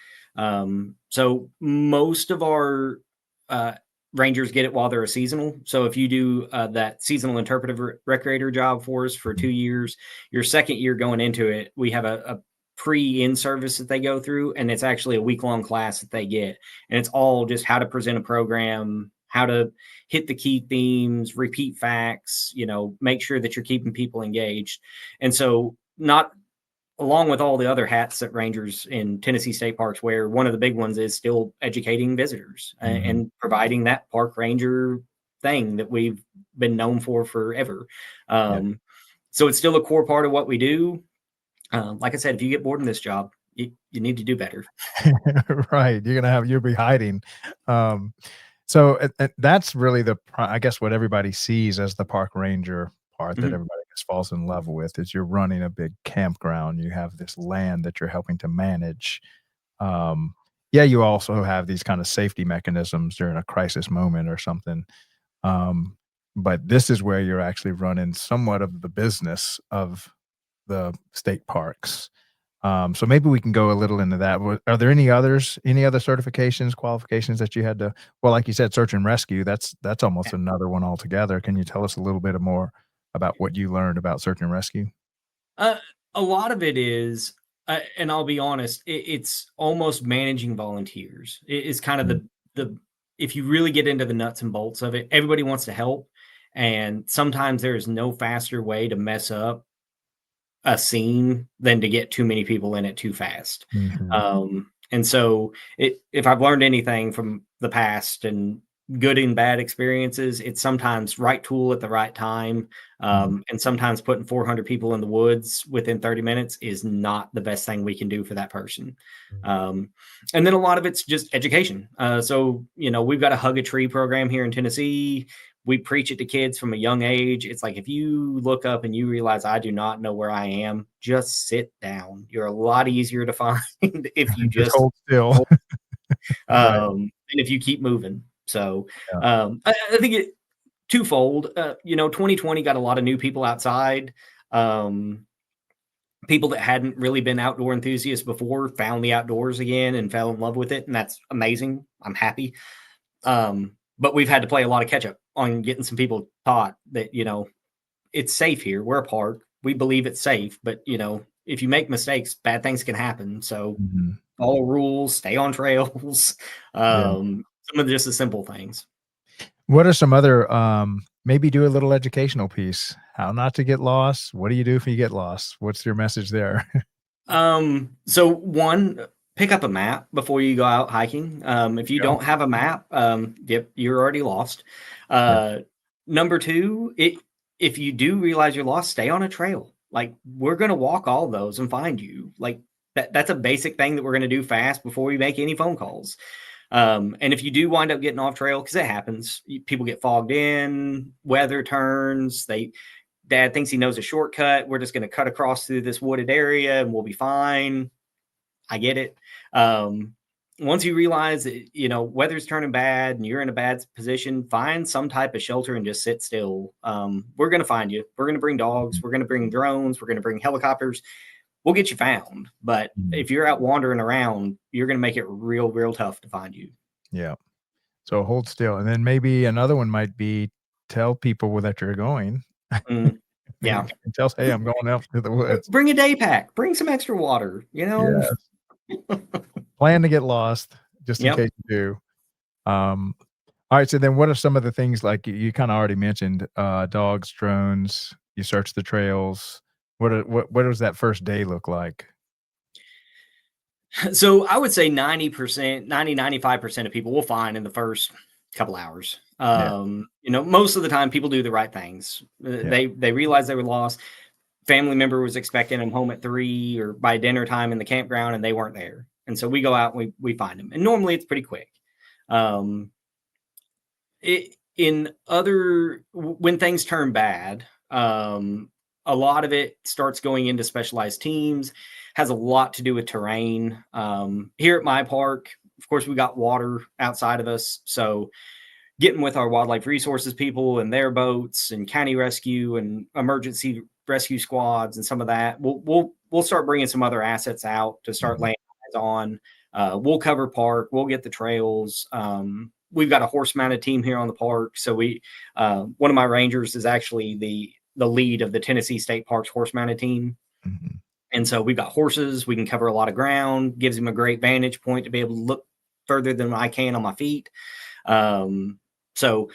Speaker 2: So most of our rangers get it while they're a seasonal. So if you do that seasonal interpretive recreator job for us for 2 years, your second year going into it, we have a pre-in service that they go through, and it's actually a week-long class that they get, and it's all just how to present a program, how to hit the key themes, repeat facts, make sure that you're keeping people engaged. And so not along with all the other hats that rangers in Tennessee state parks wear, one of the big ones is still educating visitors and providing that park ranger thing that we've been known for forever. So it's still a core part of what we do. Like I said, if you get bored in this job, you need to do better.
Speaker 4: Right. You'll be hiding. So that's really I guess what everybody sees as the park ranger part that everybody just falls in love with is you're running a big campground. You have this land that you're helping to manage. Yeah, you also have these kind of safety mechanisms during a crisis moment or something. But this is where you're actually running somewhat of the business of the state parks. So maybe we can go a little into that. Are there any other certifications, qualifications that you had to, well, like you said, search and rescue, that's almost another one altogether. Can you tell us a little bit more about what you learned about search and rescue?
Speaker 2: A lot of it is, and I'll be honest, it's almost managing volunteers. It's kind of the if you really get into the nuts and bolts of it, everybody wants to help, and sometimes there is no faster way to mess up a scene than to get too many people in it too fast. And so if I've learned anything from the past and good and bad experiences, it's sometimes right tool at the right time. And sometimes putting 400 people in the woods within 30 minutes is not the best thing we can do for that person. And then a lot of it's just education. So, we've got a hug a tree program here in Tennessee. We preach it to kids from a young age. It's like, if you look up and you realize I do not know where I am, just sit down. You're a lot easier to find if you just
Speaker 4: hold still. Right.
Speaker 2: and if you keep moving. So
Speaker 4: Yeah.
Speaker 2: I think it twofold. 2020 got a lot of new people outside. People that hadn't really been outdoor enthusiasts before found the outdoors again and fell in love with it, and that's amazing. I'm happy. But we've had to play a lot of catch up on getting some people taught that, it's safe here. We're a park. We believe it's safe, but if you make mistakes, bad things can happen. So follow rules, stay on trails.
Speaker 4: Yeah.
Speaker 2: Some of just the simple things.
Speaker 4: What are some other, maybe do a little educational piece? How not to get lost? What do you do if you get lost? What's your message there?
Speaker 2: So one, pick up a map before you go out hiking. If you don't have a map, yep, you're already lost. Number two, if you do realize you're lost, stay on a trail. Like, we're going to walk all those and find you. Like, that's a basic thing that we're going to do fast before we make any phone calls. And if you do wind up getting off trail, because it happens, people get fogged in, weather turns, dad thinks he knows a shortcut. We're just going to cut across through this wooded area and we'll be fine. I get it. once you realize that, weather's turning bad and you're in a bad position, find some type of shelter and just sit still. We're going to find you. We're going to bring dogs. We're going to bring drones. We're going to bring helicopters. We'll get you found. But if you're out wandering around, you're going to make it real, real tough to find you.
Speaker 4: Yeah. So hold still. And then maybe another one might be tell people that you're going.
Speaker 2: Yeah.
Speaker 4: Tell, hey, I'm going out to the woods.
Speaker 2: Bring a day pack. Bring some extra water,
Speaker 4: Yes. Plan to get lost just in case you do. All right. So then what are some of the things like you kind of already mentioned, dogs, drones, you search the trails. What does that first day look like?
Speaker 2: So I would say 95% of people will find in the first couple hours. Most of the time people do the right things. They realize they were lost. Family member was expecting them home at 3 or by dinner time in the campground and they weren't there. And so we go out and we find them. And normally it's pretty quick. When things turn bad, a lot of it starts going into specialized teams, has a lot to do with terrain. Here at my park, of course, we got water outside of us. So getting with our wildlife resources people and their boats and county rescue and emergency rescue squads and some of that, we'll start bringing some other assets out to start laying eyes on. We'll cover park. We'll get the trails. We've got a horse-mounted team here on the park. So one of my rangers is actually the lead of the Tennessee State Parks horse-mounted team. And so we've got horses. We can cover a lot of ground, gives him a great vantage point to be able to look further than I can on my feet. So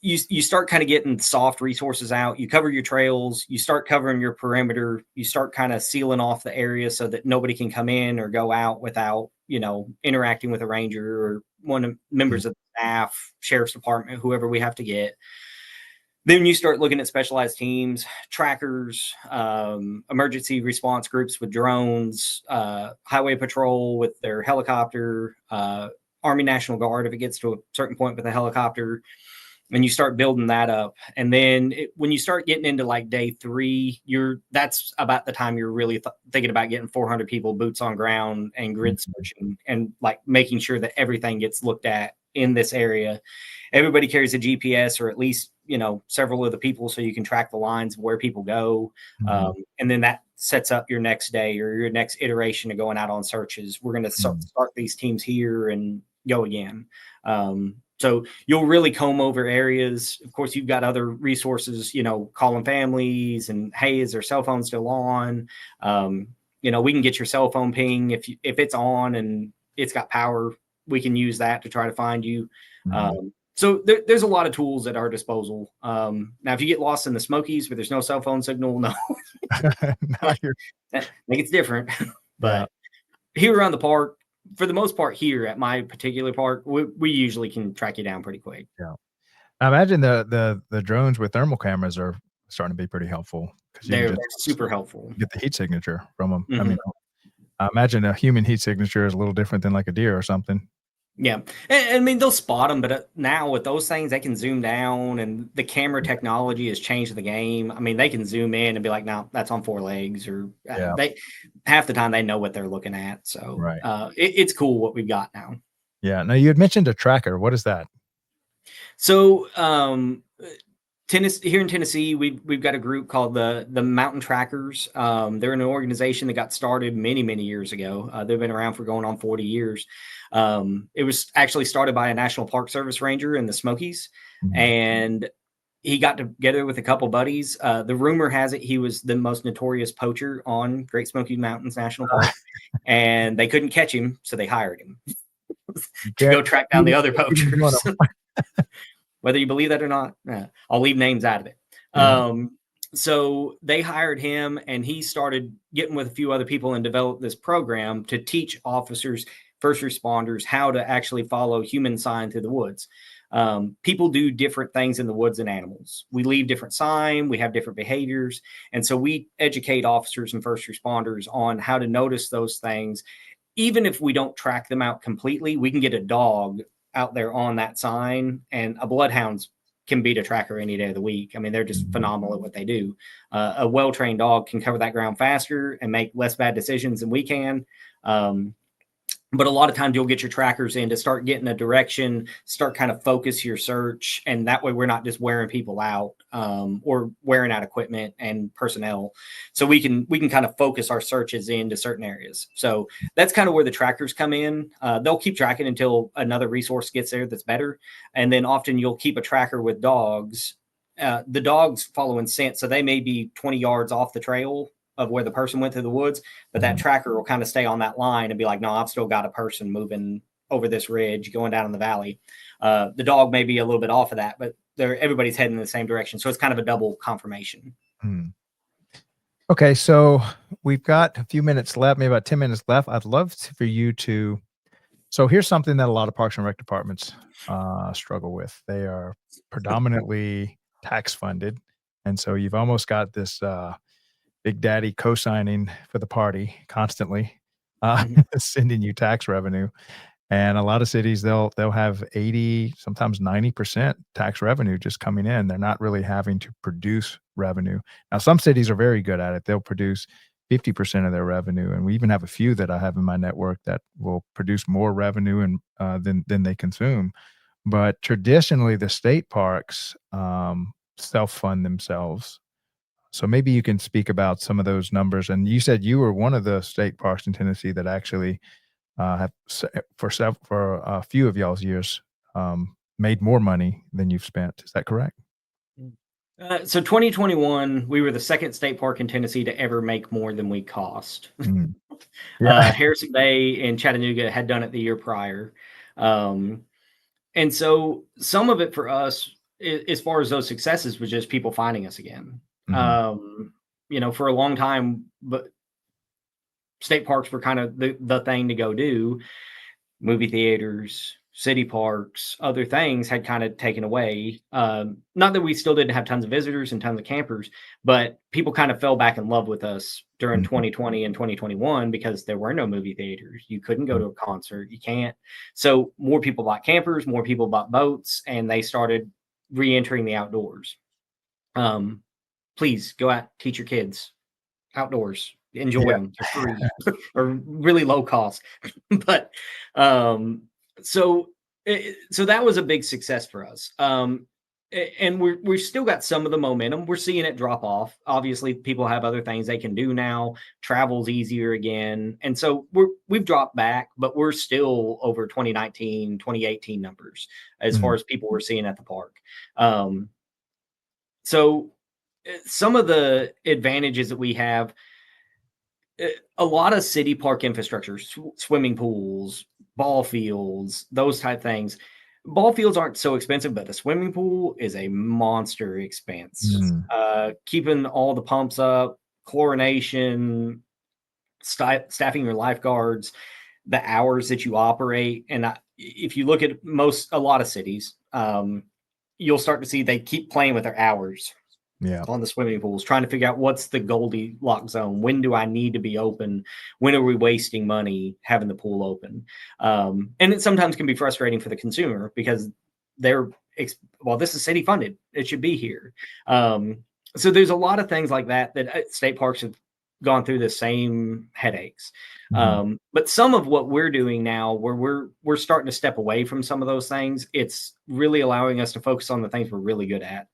Speaker 2: you start kind of getting soft resources out. You cover your trails. You start covering your perimeter. You start kind of sealing off the area so that nobody can come in or go out without, interacting with a ranger or one of members of the staff, sheriff's department, whoever we have to get. Then you start looking at specialized teams, trackers, emergency response groups with drones, highway patrol with their helicopter, Army National Guard if it gets to a certain point with a helicopter, and you start building that up. And then when you start getting into like day 3, that's about the time you're really thinking about getting 400 people boots on ground and grid searching and like making sure that everything gets looked at in this area. Everybody carries a GPS or at least, several of the people so you can track the lines of where people go. And then that sets up your next day or your next iteration of going out on searches. We're going to start these teams here and go again. So you'll really comb over areas. Of course, you've got other resources, calling families and, hey, is their cell phone still on? We can get your cell phone ping if it's on and it's got power. We can use that to try to find you. So there's a lot of tools at our disposal. Now, if you get lost in the Smokies where there's no cell phone signal, no, I think it's different. But here around the park, for the most part, here at my particular park, we usually can track you down pretty quick.
Speaker 4: Yeah, I imagine the drones with thermal cameras are starting to be pretty helpful because
Speaker 2: they're super helpful.
Speaker 4: Get the heat signature from them. I mean, I imagine a human heat signature is a little different than like a deer or something.
Speaker 2: Yeah. And I mean, they'll spot them, but now with those things, they can zoom down and the camera technology has changed the game. I mean, they can zoom in and be like, no, that's on 4 legs or half the time they know what they're looking at. So it's cool what we've got now.
Speaker 4: Yeah. Now you had mentioned a tracker. What is that?
Speaker 2: So, here in Tennessee, we've got a group called the Mountain Trackers. They're an organization that got started many, many years ago. They've been around for going on 40 years. It was actually started by a National Park Service ranger in the Smokies, and he got together with a couple buddies. The rumor has it he was the most notorious poacher on Great Smoky Mountains National Park, and they couldn't catch him, so they hired him to go track down the other poachers. Whether you believe that or not, I'll leave names out of it. So they hired him and he started getting with a few other people and developed this program to teach officers, first responders, how to actually follow human sign through the woods. People do different things in the woods than animals. We leave different sign, we have different behaviors. And so we educate officers and first responders on how to notice those things. Even if we don't track them out completely, we can get a dog out there on that sign, and a bloodhound can beat a tracker any day of the week. I mean, they're just phenomenal at what they do. A well-trained dog can cover that ground faster and make less bad decisions than we can. But a lot of times you'll get your trackers in to start getting a direction, start kind of focus your search. And that way we're not just wearing people out or wearing out equipment and personnel. So we can kind of focus our searches into certain areas. So that's kind of where the trackers come in. They'll keep tracking until another resource gets there that's better. And then often you'll keep a tracker with dogs. The dogs follow in scent. So they may be 20 yards off the trail of where the person went through the woods, but that tracker will kind of stay on that line and be like, no, I've still got a person moving over this ridge, going down in the valley. The dog may be a little bit off of that, but everybody's heading in the same direction. So it's kind of a double confirmation.
Speaker 4: Okay, so we've got a few minutes left, maybe about 10 minutes left. I'd love for you to, so here's something that a lot of Parks and Rec departments struggle with. They are predominantly tax funded. And so you've almost got this Big Daddy co-signing for the party constantly, sending you tax revenue. And a lot of cities, they'll have 80, sometimes 90% tax revenue just coming in. They're not really having to produce revenue. Now, some cities are very good at it. They'll produce 50% of their revenue. And we even have a few that I have in my network that will produce more revenue than they consume. But traditionally, the state parks self-fund themselves. So maybe you can speak about some of those numbers. And you said you were one of the state parks in Tennessee that actually have for a few of y'all's years made more money than you've spent. Is that correct?
Speaker 2: So 2021, we were the second state park in Tennessee to ever make more than we cost.
Speaker 4: Yeah.
Speaker 2: Harrison Bay and Chattanooga had done it the year prior. And so some of it for us, as far as those successes, was just people finding us again. For a long time, but state parks were kind of the thing to go do. Movie theaters, city parks, other things had kind of taken away. Not that we still didn't have tons of visitors and tons of campers, but people kind of fell back in love with us during 2020 and 2021 because there were no movie theaters. You couldn't go to a concert. You can't. So more people bought campers, more people bought boats, and they started re-entering the outdoors. Please go out, teach your kids outdoors, enjoy them. They're free or really low cost. But so that was a big success for us. And we've still got some of the momentum. We're seeing it drop off. Obviously, people have other things they can do now. Travel's easier again. And so we've dropped back, but we're still over 2019, 2018 numbers as far as people we're seeing at the park. So some of the advantages that we have, a lot of city park infrastructure, swimming pools, ball fields, those type things. Ball fields aren't so expensive, but the swimming pool is a monster expense. Keeping all the pumps up, chlorination, staffing your lifeguards, the hours that you operate. And if you look at a lot of cities, you'll start to see they keep playing with their hours on the swimming pools, trying to figure out what's the Goldilocks zone. When do I need to be open? When are we wasting money having the pool open? And it sometimes can be frustrating for the consumer because this is city funded. It should be here. So there's a lot of things like that state parks have gone through the same headaches. But some of what we're doing now, where we're starting to step away from some of those things, it's really allowing us to focus on the things we're really good at.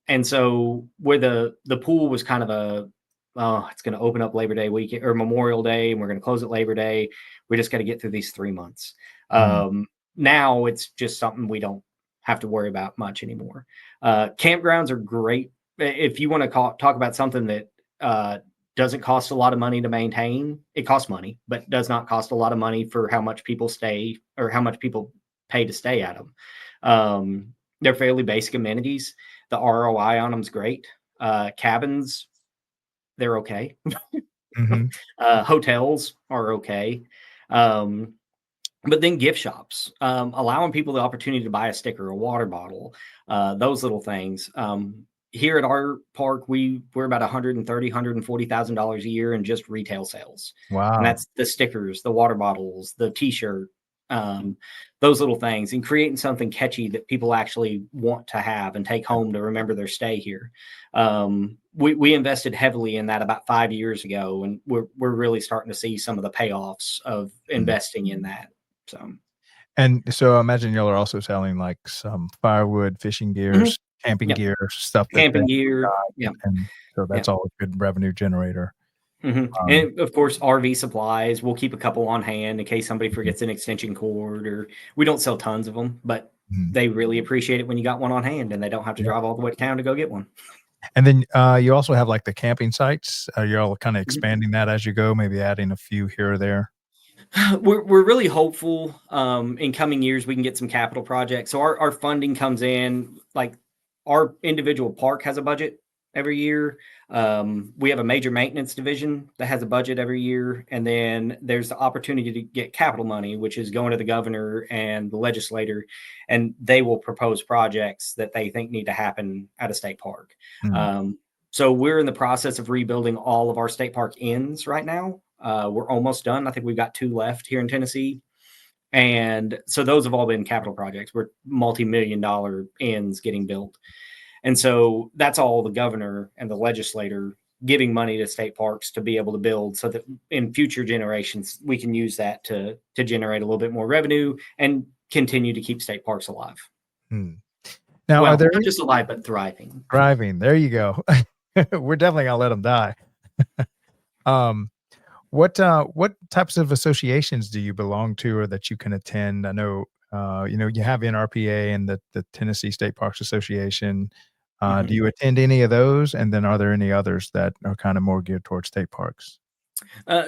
Speaker 2: And so where the pool was kind of it's going to open up Labor Day weekend or Memorial Day, and we're going to close it Labor Day. We just got to get through these 3 months. Now it's just something we don't have to worry about much anymore. Campgrounds are great. If you want to talk about something that doesn't cost a lot of money to maintain, it costs money, but does not cost a lot of money for how much people stay or how much people pay to stay at them. They're fairly basic amenities. The ROI on them is great. Cabins, they're okay. Hotels are okay. But then gift shops, allowing people the opportunity to buy a sticker, a water bottle, those little things. Here at our park, we're about $130,000, $140,000 a year in just retail sales.
Speaker 4: Wow.
Speaker 2: And that's the stickers, the water bottles, the t-shirt, um, those little things, and creating something catchy that people actually want to have and take home to remember their stay here. We invested heavily in that about 5 years ago, and we're really starting to see some of the payoffs of
Speaker 4: Mm.
Speaker 2: investing in that. So,
Speaker 4: And so I imagine y'all are also selling, like, some firewood, fishing
Speaker 2: mhm,
Speaker 4: gears, camping
Speaker 2: yep,
Speaker 4: gear, stuff that they
Speaker 2: camping gear,
Speaker 4: got,
Speaker 2: yeah,
Speaker 4: and so
Speaker 2: yeah.
Speaker 4: that's all a good revenue generator. Um,
Speaker 2: And of course, RV supplies. We'll keep a couple on hand in case somebody
Speaker 4: mhm,
Speaker 2: forgets an extension cord, or we don't sell tons of them, but
Speaker 4: mhm.
Speaker 2: they really appreciate it when you got one on hand and they don't have to
Speaker 4: Yeah.
Speaker 2: drive all the way to town to go get one.
Speaker 4: And then, you also have, like, the camping sites. Are y'all kinda
Speaker 2: Mhm.
Speaker 4: expanding that as you go, maybe adding a few here or there?
Speaker 2: We're really hopeful in coming years we can get some capital projects. So our funding comes in like our individual park has a budget every year. We have a major maintenance division that has a budget every year, and then there's the opportunity to get capital money, which is going to the governor and the legislator, and they will propose projects that they think need to happen at a state park.
Speaker 4: Mm,
Speaker 2: Um, so we're in the process of rebuilding all of our state park inns right now. We're almost done. I think we've got 2 left here in Tennessee. And so those have all been capital projects. We're multi-million dollar inns getting built. And so that's all the governor and the legislator giving money to state parks to be able to build, so that in future generations we can use that to generate a little bit more revenue and continue to keep state parks alive.
Speaker 4: mm. Now, are
Speaker 2: Well,
Speaker 4: there
Speaker 2: not
Speaker 4: any
Speaker 2: just alive, but thriving.
Speaker 4: thriving? There you go. We're definitely gonna let them die. Um, what types of associations do you belong to or that you can attend? I know, you have NRPA and the Tennessee State Parks Association. Do
Speaker 2: Mhm.
Speaker 4: you attend any of those? And then are there any others that are kinda more geared towards state parks?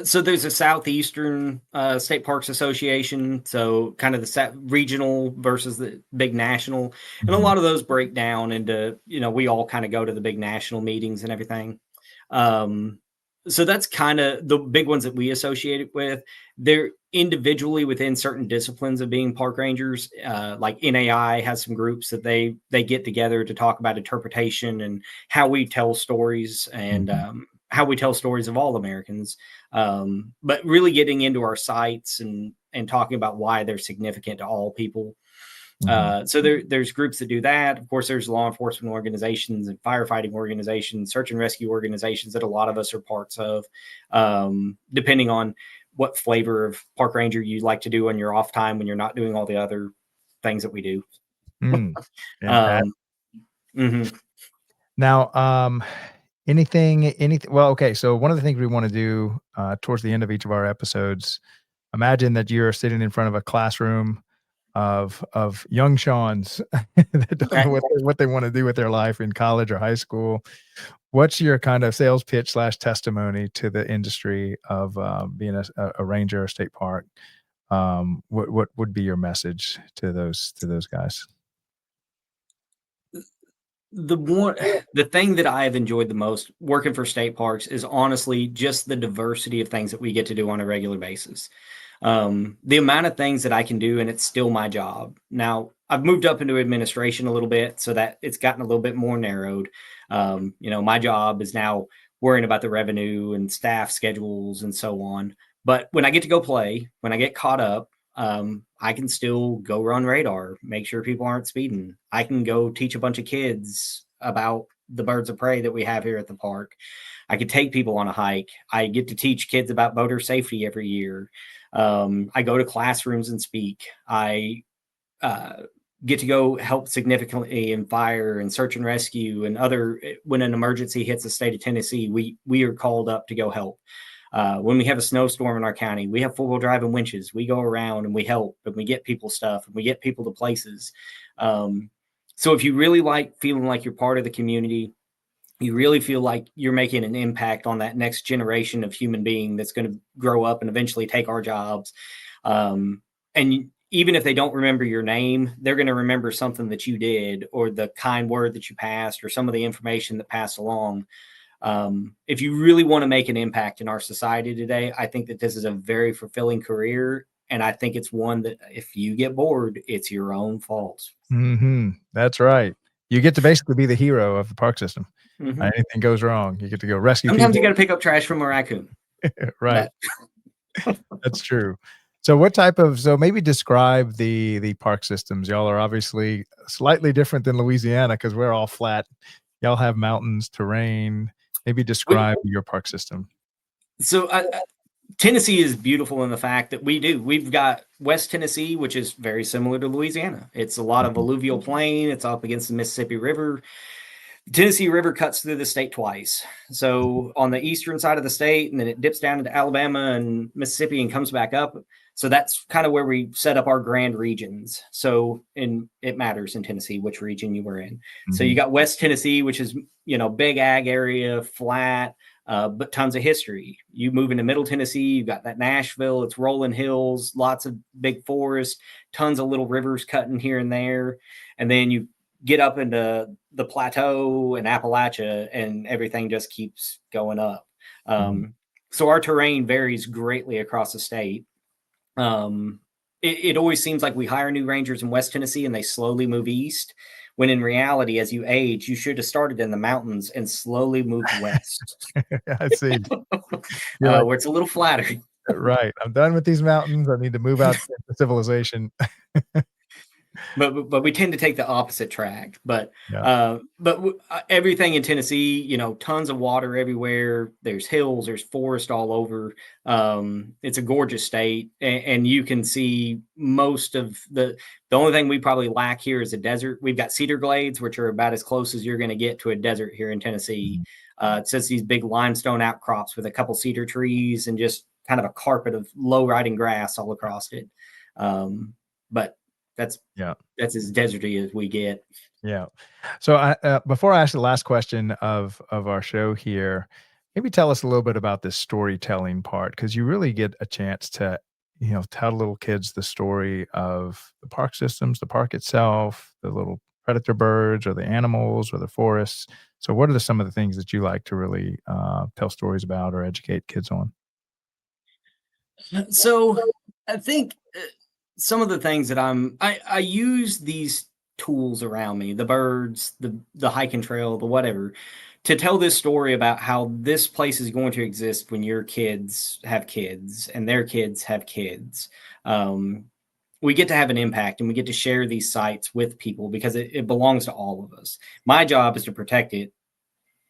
Speaker 2: So there's a Southeastern State Parks Association, so kind of the regional versus the big national, and a
Speaker 4: Mhm,
Speaker 2: lot of those break down into we all kind of go to the big national meetings and everything. Um, so that's kind of the big ones that we associate it with. They're individually within certain disciplines of being park rangers. Like NAI has some groups that they get together to talk about interpretation and how we tell stories, and
Speaker 4: mhm,
Speaker 2: how we tell stories of all Americans. But really getting into our sites and talking about why they're significant to all people.
Speaker 4: mhm,
Speaker 2: So there's groups that do that. Of course, there's law enforcement organizations and firefighting organizations, search and rescue organizations that a lot of us are parts of, depending on what flavor of park ranger you like to do on your off time when you're not doing all the other things that we do.
Speaker 4: mm.
Speaker 2: Um, mhm.
Speaker 4: Now, well, okay, so one of the things we wanna do, towards the end of each of our episodes, imagine that you're sitting in front of a classroom of young Shawns that don't know
Speaker 2: Okay.
Speaker 4: what they wanna do with their life in college or high school. What's your kind of sales pitch slash testimony to the industry of, being a ranger, a state park? What would be your message to those guys?
Speaker 2: The one the thing that I have enjoyed the most working for state parks is honestly just the diversity of things that we get to do on a regular basis. The amount of things that I can do, and it's still my job. Now, I've moved up into administration a little bit, so that it's gotten a little bit more narrowed. My job is now worrying about the revenue and staff schedules and so on. But when I get to go play, when I get caught up, I can still go run radar, make sure people aren't speeding. I can go teach a bunch of kids about the birds of prey that we have here at the park. I could take people on a hike. I get to teach kids about boater safety every year. I go to classrooms and speak. I uh, get to go help significantly in fire and search and rescue and other. When an emergency hits the state of Tennessee, we are called up to go help. When we have a snowstorm in our county, we have four-wheel drive and winches. We go around and we help, and we get people stuff, and we get people to places. Um, so if you really like feeling like you're part of the community, you really feel like you're making an impact on that next generation of human being that's going to grow up and eventually take our jobs. Even if they don't remember your name, they're going to remember something that you did, or the kind word that you passed, or some of the information that passed along. If you really want to make an impact in our society today, I think that this is a very fulfilling career. And I think it's one that if you get bored, it's your own fault.
Speaker 4: Mhm. That's right. You get to basically be the hero of the park system.
Speaker 2: Mhm.
Speaker 4: Anything goes wrong, you get to go rescue
Speaker 2: Sometimes you got
Speaker 4: people.
Speaker 2: to pick up trash from a raccoon.
Speaker 4: Right.
Speaker 2: But
Speaker 4: That's true. So what type of so maybe describe the park systems. Y'all are obviously slightly different than Louisiana because we're all flat. Y'all have mountains, terrain. Maybe
Speaker 2: We,
Speaker 4: describe your park system.
Speaker 2: so Tennessee is beautiful in the fact that we've got West Tennessee, which is very similar to Louisiana. It's a lot of
Speaker 4: Mhm.
Speaker 2: alluvial plain. It's up against the Mississippi River. The Tennessee River cuts through the state twice. So on the eastern side of the state, and then it dips down into Alabama and Mississippi and comes back up. So that's kind of where we set up our grand regions. So it matters in Tennessee which region you were in. So you
Speaker 4: Mhm.
Speaker 2: got West Tennessee, which is big ag area, flat, but tons of history. You move into Middle Tennessee, you've got that Nashville. It's rolling hills, lots of big forest, tons of little rivers cutting here and there, and then you get up into the plateau and Appalachia, and everything just keeps going up.
Speaker 4: Mhm.
Speaker 2: So our terrain varies greatly across the state. It always seems like we hire new rangers in West Tennessee and they slowly move east, when in reality, as you age, you should have started in the mountains and slowly moved west,
Speaker 4: I see. You're like,
Speaker 2: where it's a little flatter.
Speaker 4: right. I'm done with these mountains. I need to move out to civilization.
Speaker 2: But we tend to take the opposite track. But
Speaker 4: Yeah.
Speaker 2: everything in Tennessee, tons of water everywhere. There's hills, there's forest all over. It's a gorgeous state, and you can see most of the only thing we probably lack here is a desert. We've got cedar glades, which are about as close as you're going to get to a desert here in Tennessee.
Speaker 4: Mhm.
Speaker 2: It's just these big limestone outcrops with a couple cedar trees and just kind of a carpet of low riding grass all across it. But that's
Speaker 4: Yeah.
Speaker 2: that's as deserty as we get.
Speaker 4: Yeah. So before I ask the last question of our show here, maybe tell us a little bit about this storytelling part because you really get a chance to, tell little kids the story of the park systems, the park itself, the little predator birds or the animals or the forests. So, what are some of the things that you like to really tell stories about or educate kids on?
Speaker 2: So I think some of the things that I use these tools around me, the birds, the hiking trail, the whatever, to tell this story about how this place is going to exist when your kids have kids and their kids have kids. Um, we get to have an impact and we get to share these sites with people because it belongs to all of us. My job is to protect it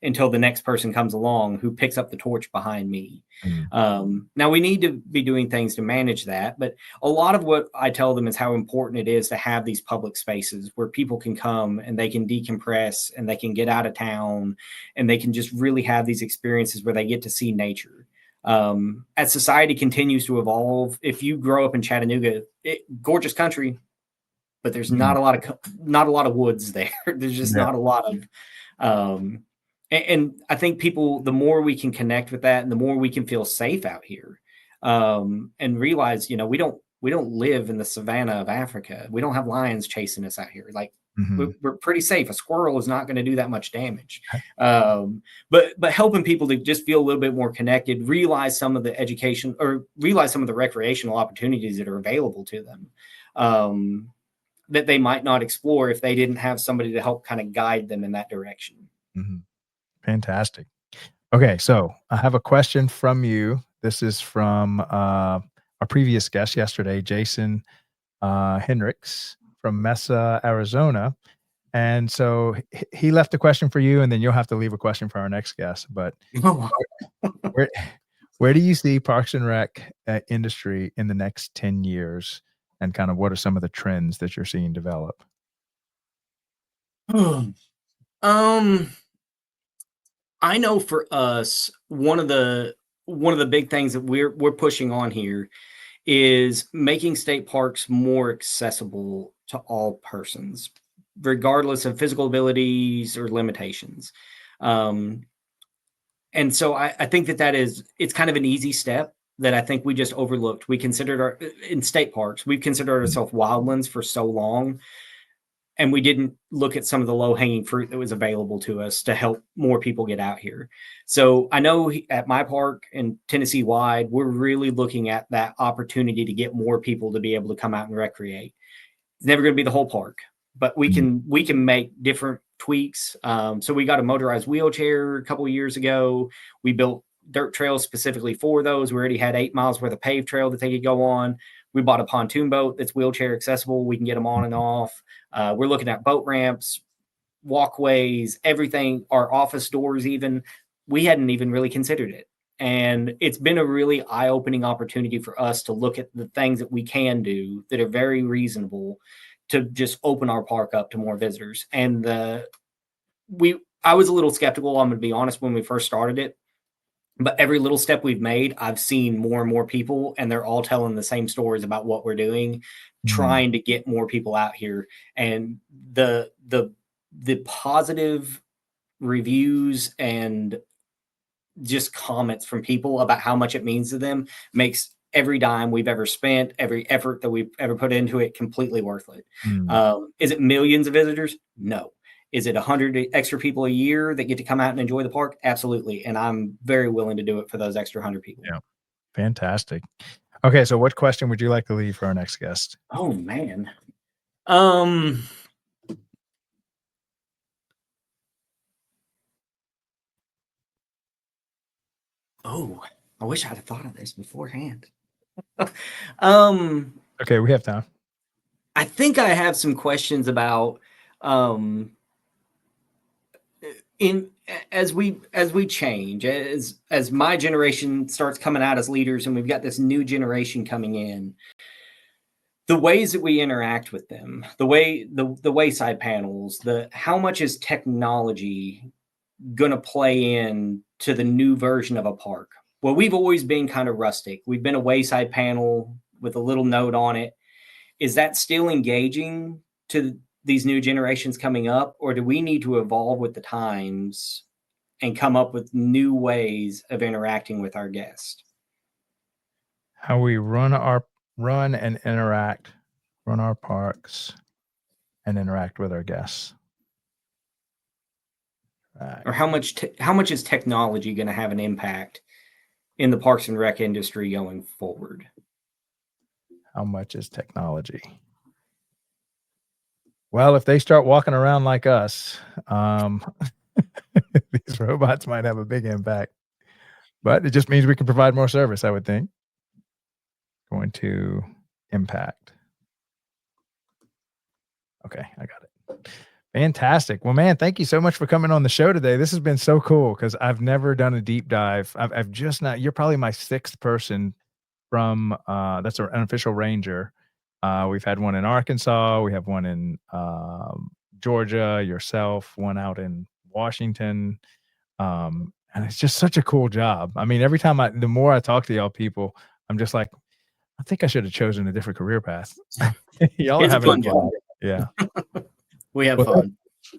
Speaker 2: until the next person comes along who picks up the torch behind me.
Speaker 4: Mhm.
Speaker 2: Now we need to be doing things to manage that, but a lot of what I tell them is how important it is to have these public spaces where people can come and they can decompress and they can get out of town and they can just really have these experiences where they get to see nature. As society continues to evolve, if you grow up in Chattanooga, gorgeous country, but there's
Speaker 4: Mhm.
Speaker 2: not a lot of woods there. There's just
Speaker 4: Yeah.
Speaker 2: not a lot of um, and I think people, the more we can connect with that, and the more we can feel safe out here, and realize, we don't live in the savannah of Africa. We don't have lions chasing us out here. Like
Speaker 4: Mhm.
Speaker 2: we're pretty safe. A squirrel is not going to do that much damage. But helping people to just feel a little bit more connected, realize some of the education or realize some of the recreational opportunities that are available to them. That they might not explore if they didn't have somebody to help kind of guide them in that direction.
Speaker 4: Mhm. Fantastic. Okay, so I have a question from you. This is from our previous guest yesterday, Jason Hendricks from Mesa, Arizona. And so he left a question for you, and then you'll have to leave a question for our next guest. But where where do you see Parks and Rec industry in the next 10 years, and kind of what are some of the trends that you're seeing develop?
Speaker 2: um, I know for us, one of the big things that we're pushing on here is making state parks more accessible to all persons, regardless of physical abilities or limitations. Um, and so I think it's kind of an easy step that I think we just overlooked. We considered in state parks, we've considered
Speaker 4: Mhm.
Speaker 2: ourselves wildlands for so long, and we didn't look at some of the low hanging fruit that was available to us to help more people get out here. So I know at my park and Tennessee wide, we're really looking at that opportunity to get more people to be able to come out and recreate. It's never going to be the whole park, but we
Speaker 4: Mhm.
Speaker 2: can make different tweaks. So we got a motorized wheelchair a couple of years ago. We built dirt trails specifically for those. We already had 8 miles worth of paved trail that they could go on. We bought a pontoon boat that's wheelchair accessible. We can get them on and off. We're looking at boat ramps, walkways, everything, our office doors, even. We hadn't even really considered it. And it's been a really eye-opening opportunity for us to look at the things that we can do that are very reasonable to just open our park up to more visitors. And I was a little skeptical, I'm going to be honest, when we first started it. But every little step we've made, I've seen more and more people, and they're all telling the same stories about what we're doing, trying to get more people out here. And the positive reviews and just comments from people about how much it means to them makes every dime we've ever spent, every effort that we've ever put into it, completely worth it. Is it millions of visitors? No. Is it 100 extra people a year that get to come out and enjoy the park? Absolutely. And I'm very willing to do it for those extra 100 people.
Speaker 4: Yeah. Fantastic. Okay, so what question would you like to leave for our next guest?
Speaker 2: Oh man. Oh, I wish I'd have thought of this beforehand.
Speaker 4: Okay, we have time.
Speaker 2: I think I have some questions about as we change, as my generation starts coming out as leaders, and we've got this new generation coming in, the ways that we interact with them, the wayside panels, how much is technology going to play in to the new version of a park? Well, we've always been kind of rustic. We've been a wayside panel with a little note on it. Is that still engaging to these new generations coming up, or do we need to evolve with the times and come up with new ways of interacting with our guests?
Speaker 4: How we run and interact, run our parks and interact with our guests.
Speaker 2: Or how much is technology going to have an impact in the parks and rec industry going forward?
Speaker 4: How much is technology? Well, if they start walking around like us, these robots might have a big impact. But it just means we can provide more service, I would think. Going to impact. Okay, I got it. Fantastic. Well, man, thank you so much for coming on the show today. This has been so cool because I've never done a deep dive. I've just not, you're probably my sixth person from, that's an unofficial ranger. We've had one in Arkansas. We have one in Georgia, yourself, one out in Washington. And it's just such a cool job. I mean, every time the more I talk to y'all people, I'm just like, I think I should have chosen a different career path. Y'all
Speaker 2: It's
Speaker 4: are
Speaker 2: a
Speaker 4: having
Speaker 2: fun job.
Speaker 4: Yeah.
Speaker 2: We have
Speaker 4: Well,
Speaker 2: fun.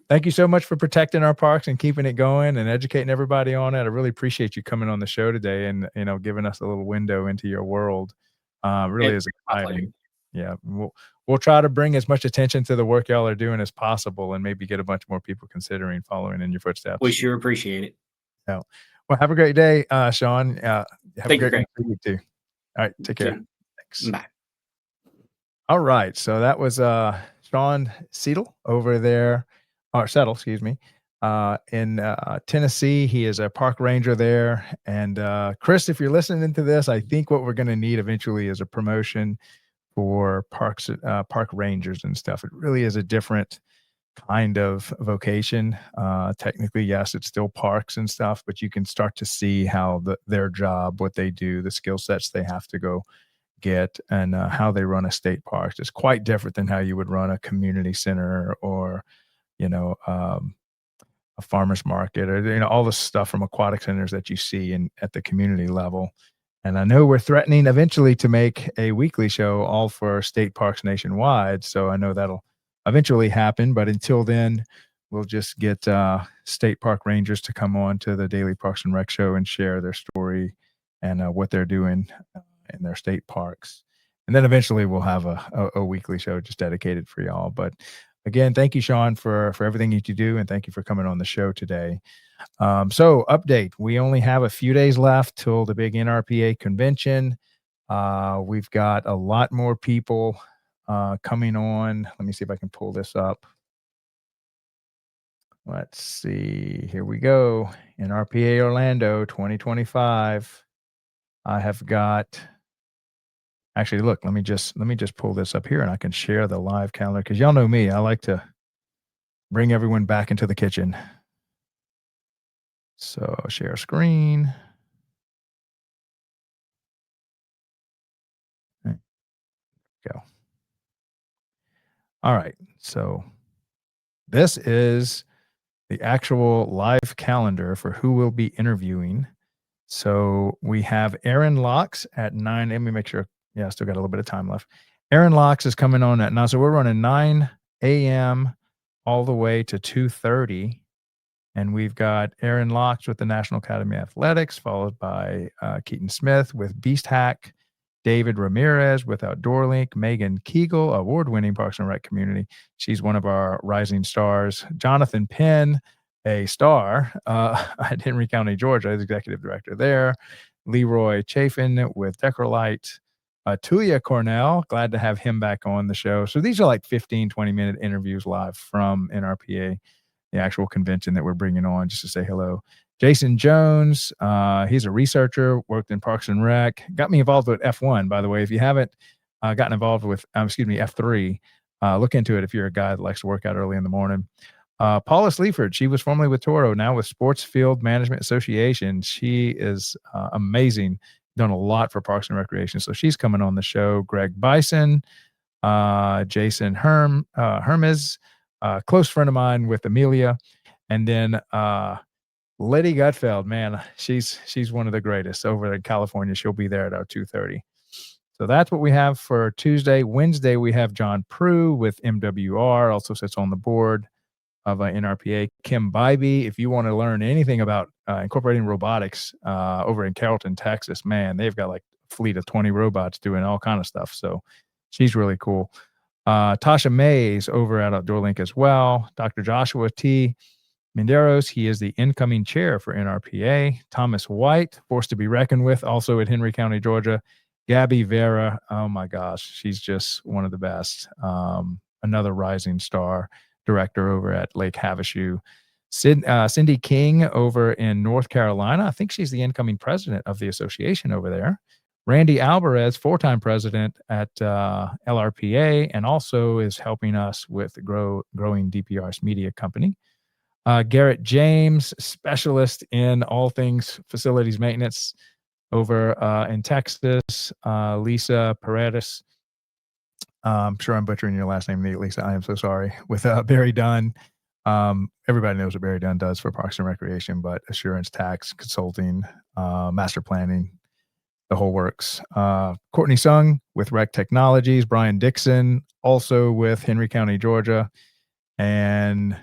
Speaker 4: Thank you so much for protecting our parks and keeping it going and educating everybody on it. I really appreciate you coming on the show today and, giving us a little window into your world. Really is exciting. Yeah. We'll try to bring as much attention to the work y'all are doing as possible and maybe get a bunch more people considering following in your footsteps.
Speaker 2: We sure appreciate it.
Speaker 4: Yeah. Well, have a great day, Shawn. Have
Speaker 2: Thank
Speaker 4: a
Speaker 2: you,
Speaker 4: great
Speaker 2: Craig.
Speaker 4: week too. All right. Take care.
Speaker 2: Yeah.
Speaker 4: Thanks.
Speaker 2: Bye.
Speaker 4: All right. So that was Shawn Settle over there, or Settle, excuse me, in Tennessee. He is a park ranger there. And Chris, if you're listening to this, I think what we're going to need eventually is a promotion for park rangers and stuff. It really is a different kind of vocation. Technically, yes, it's still parks and stuff, but you can start to see how their job, what they do, the skill sets they have to go get, and how they run a state park is quite different than how you would run a community center or, a farmer's market or, all the stuff from aquatic centers that you see at the community level. And I know we're threatening eventually to make a weekly show all for state parks nationwide. So I know that'll eventually happen. But until then, we'll just get state park rangers to come on to the Daily Parks and Rec show and share their story and what they're doing in their state parks. And then eventually we'll have a weekly show just dedicated for y'all. But again, thank you, Shawn, for everything that you do. And thank you for coming on the show today. So update, we only have a few days left till the big NRPA convention. We've got a lot more people coming on. Let me see if I can pull this up. Let's see. Here we go. NRPA Orlando 2025. I have got Actually, look, let me just pull this up here and I can share the live calendar because y'all know me. I like to bring everyone back into the kitchen. So share screen. There we go. All right. So this is the actual live calendar for who we'll be interviewing. So we have Aaron Locks at 9. Let me make sure. Yeah, I still got a little bit of time left. Aaron Locks is coming on at 9. So we're running 9 a.m. all the way to 2:30. And we've got Aaron Locks with the National Academy of Athletics, followed by Keaton Smith with Beast Hack, David Ramirez with Outdoor Link, Megan Kegel, award-winning Parks and Rec community. She's one of our rising stars. Jonathan Penn, a star at Henry County, Georgia, as executive director there. Leroy Chafin with Decrolite. Tulia Cornell, glad to have him back on the show. So these are like 15, 20-minute interviews live from NRPA, the actual convention that we're bringing on, just to say hello. Jason Jones, he's a researcher, worked in Parks and Rec, got me involved with F1, by the way. If you haven't gotten involved with, F3, look into it if you're a guy that likes to work out early in the morning. Paula Sleaford, she was formerly with Toro, now with Sports Field Management Association. She is amazing, done a lot for Parks and Recreation. So she's coming on the show. Greg Bison, Jason Hermes, close friend of mine with Amelia. And then Letty Gutfeld, man, she's one of the greatest over in California. She'll be there at our 2:30. So that's what we have for Tuesday. Wednesday, we have John Prue with MWR, also sits on the board of NRPA. Kim Bybee, if you want to learn anything about incorporating robotics over in Carrollton, Texas, man, they've got like a fleet of 20 robots doing all kind of stuff. So she's really cool. Tasha Mays over at Outdoor Link as well. Dr. Joshua T. Menderos, he is the incoming chair for NRPA. Thomas White, forced to be reckoned with, also at Henry County, Georgia. Gabby Vera, oh my gosh, she's just one of the best. Another rising star director over at Lake Havasu. Cindy King over in North Carolina. I think she's the incoming president of the association over there. Randy Alvarez, 4-time president at LRPA, and also is helping us with growing DPR's media company. Garrett James, specialist in all things facilities maintenance over in Texas. Lisa Paredes, I'm sure I'm butchering your last name, Lisa. I am so sorry. With Barry Dunn. Everybody knows what Barry Dunn does for Parks and Recreation, but assurance, tax, consulting, master planning, the whole works. Courtney Sung with Rec Technologies. Brian Dixon, also with Henry County, Georgia. And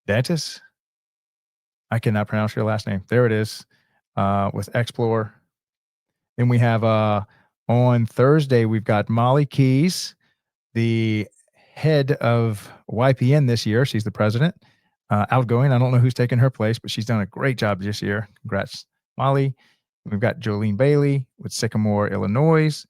Speaker 4: Dantis, I cannot pronounce your last name. There it is, with Explore. Then we have on Thursday, we've got Molly Keys, the head of YPN this year. She's the president, outgoing. I don't know who's taking her place, but she's done a great job this year. Congrats, Molly. We've got Jolene Bailey with Sycamore, Illinois.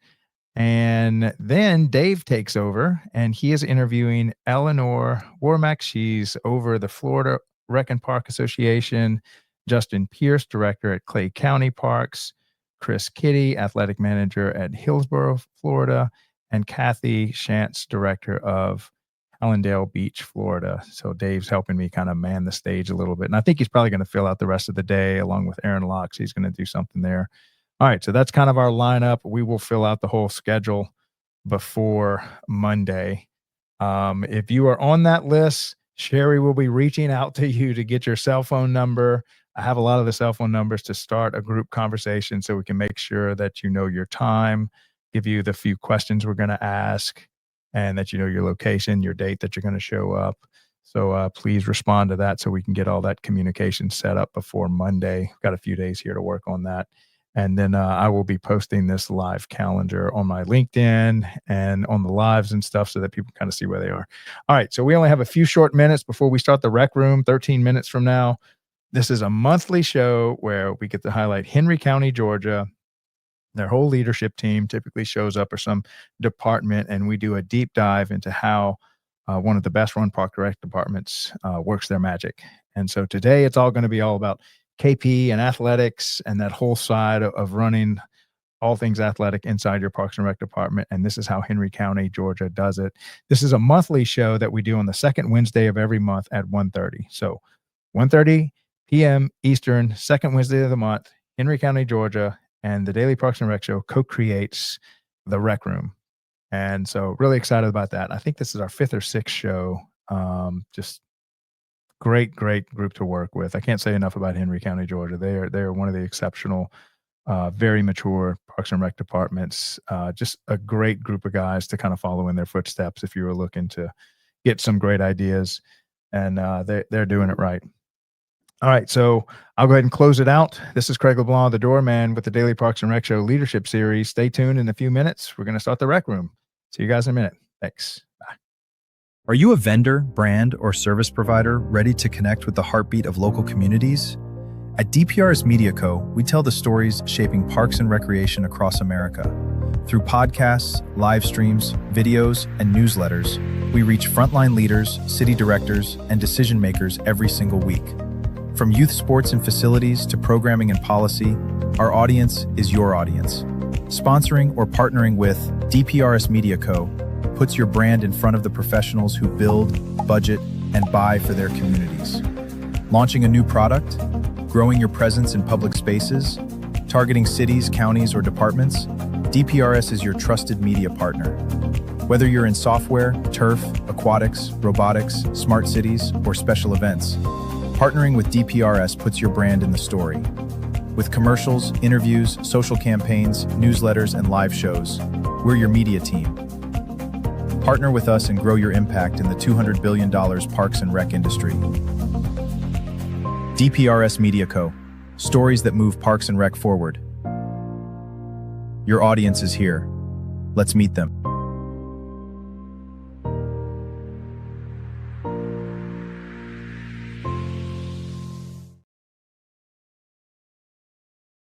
Speaker 4: And then Dave takes over, and he is interviewing Eleanor Warmack. She's over the Florida Rec and Park Association. Justin Pierce, director at Clay County Parks. Chris Kitty, athletic manager at Hillsborough, Florida. And Kathy Shantz, director of Allendale Beach, Florida. So Dave's helping me kind of man the stage a little bit. And I think he's probably going to fill out the rest of the day along with Aaron Locks. He's going to do something there. All right, so that's kind of our lineup. We will fill out the whole schedule before Monday. If you are on that list, Sherry will be reaching out to you to get your cell phone number. I have a lot of the cell phone numbers to start a group conversation so we can make sure that you know your time, give you the few questions we're going to ask, and that you know your location, your date that you're going to show up. So please respond to that so we can get all that communication set up before Monday. We've got a few days here to work on that. And then I will be posting this live calendar on my LinkedIn and on the lives and stuff so that people kind of see where they are. All right. So we only have a few short minutes before we start the rec room, 13 minutes from now. This is a monthly show where we get to highlight Henry County, Georgia. Their whole leadership team typically shows up or some department, and we do a deep dive into how one of the best run park direct departments works their magic. And so today it's all going to be all about KP and athletics and that whole side of running all things athletic inside your Parks and Rec department. And this is how Henry County, Georgia does it. This is a monthly show that we do on the second Wednesday of every month at 1:30. So 1:30 p.m. Eastern, second Wednesday of the month, Henry County, Georgia, and the Daily Parks and Rec Show co-creates the Rec Room. And so really excited about that. I think this is our 5th or 6th show. Just great group to work with. I can't say enough about Henry County, Georgia. They are one of the exceptional, very mature Parks and Rec departments. Just a great group of guys to kind of follow in their footsteps if you were looking to get some great ideas, and they're doing it right. All right, so I'll go ahead and close it out. This is Craig LeBlanc, the doorman, with the Daily Parks and Rec Show Leadership Series. Stay tuned. In a few minutes, we're going to start the Rec Room. See you guys in a minute. Thanks. Bye.
Speaker 3: Are you a vendor, brand, or service provider ready to connect with the heartbeat of local communities? At DPRS Media Co., we tell the stories shaping parks and recreation across America. Through podcasts, live streams, videos, and newsletters, we reach frontline leaders, city directors, and decision makers every single week. From youth sports and facilities to programming and policy, our audience is your audience. Sponsoring or partnering with DPRS Media Co. puts your brand in front of the professionals who build, budget, and buy for their communities. Launching a new product, growing your presence in public spaces, targeting cities, counties, or departments, DPRS is your trusted media partner. Whether you're in software, turf, aquatics, robotics, smart cities, or special events, partnering with DPRS puts your brand in the story. With commercials, interviews, social campaigns, newsletters, and live shows, we're your media team. Partner with us and grow your impact in the $200 billion parks and rec industry. DPRS Media Co. Stories that move parks and rec forward. Your audience is here. Let's meet them.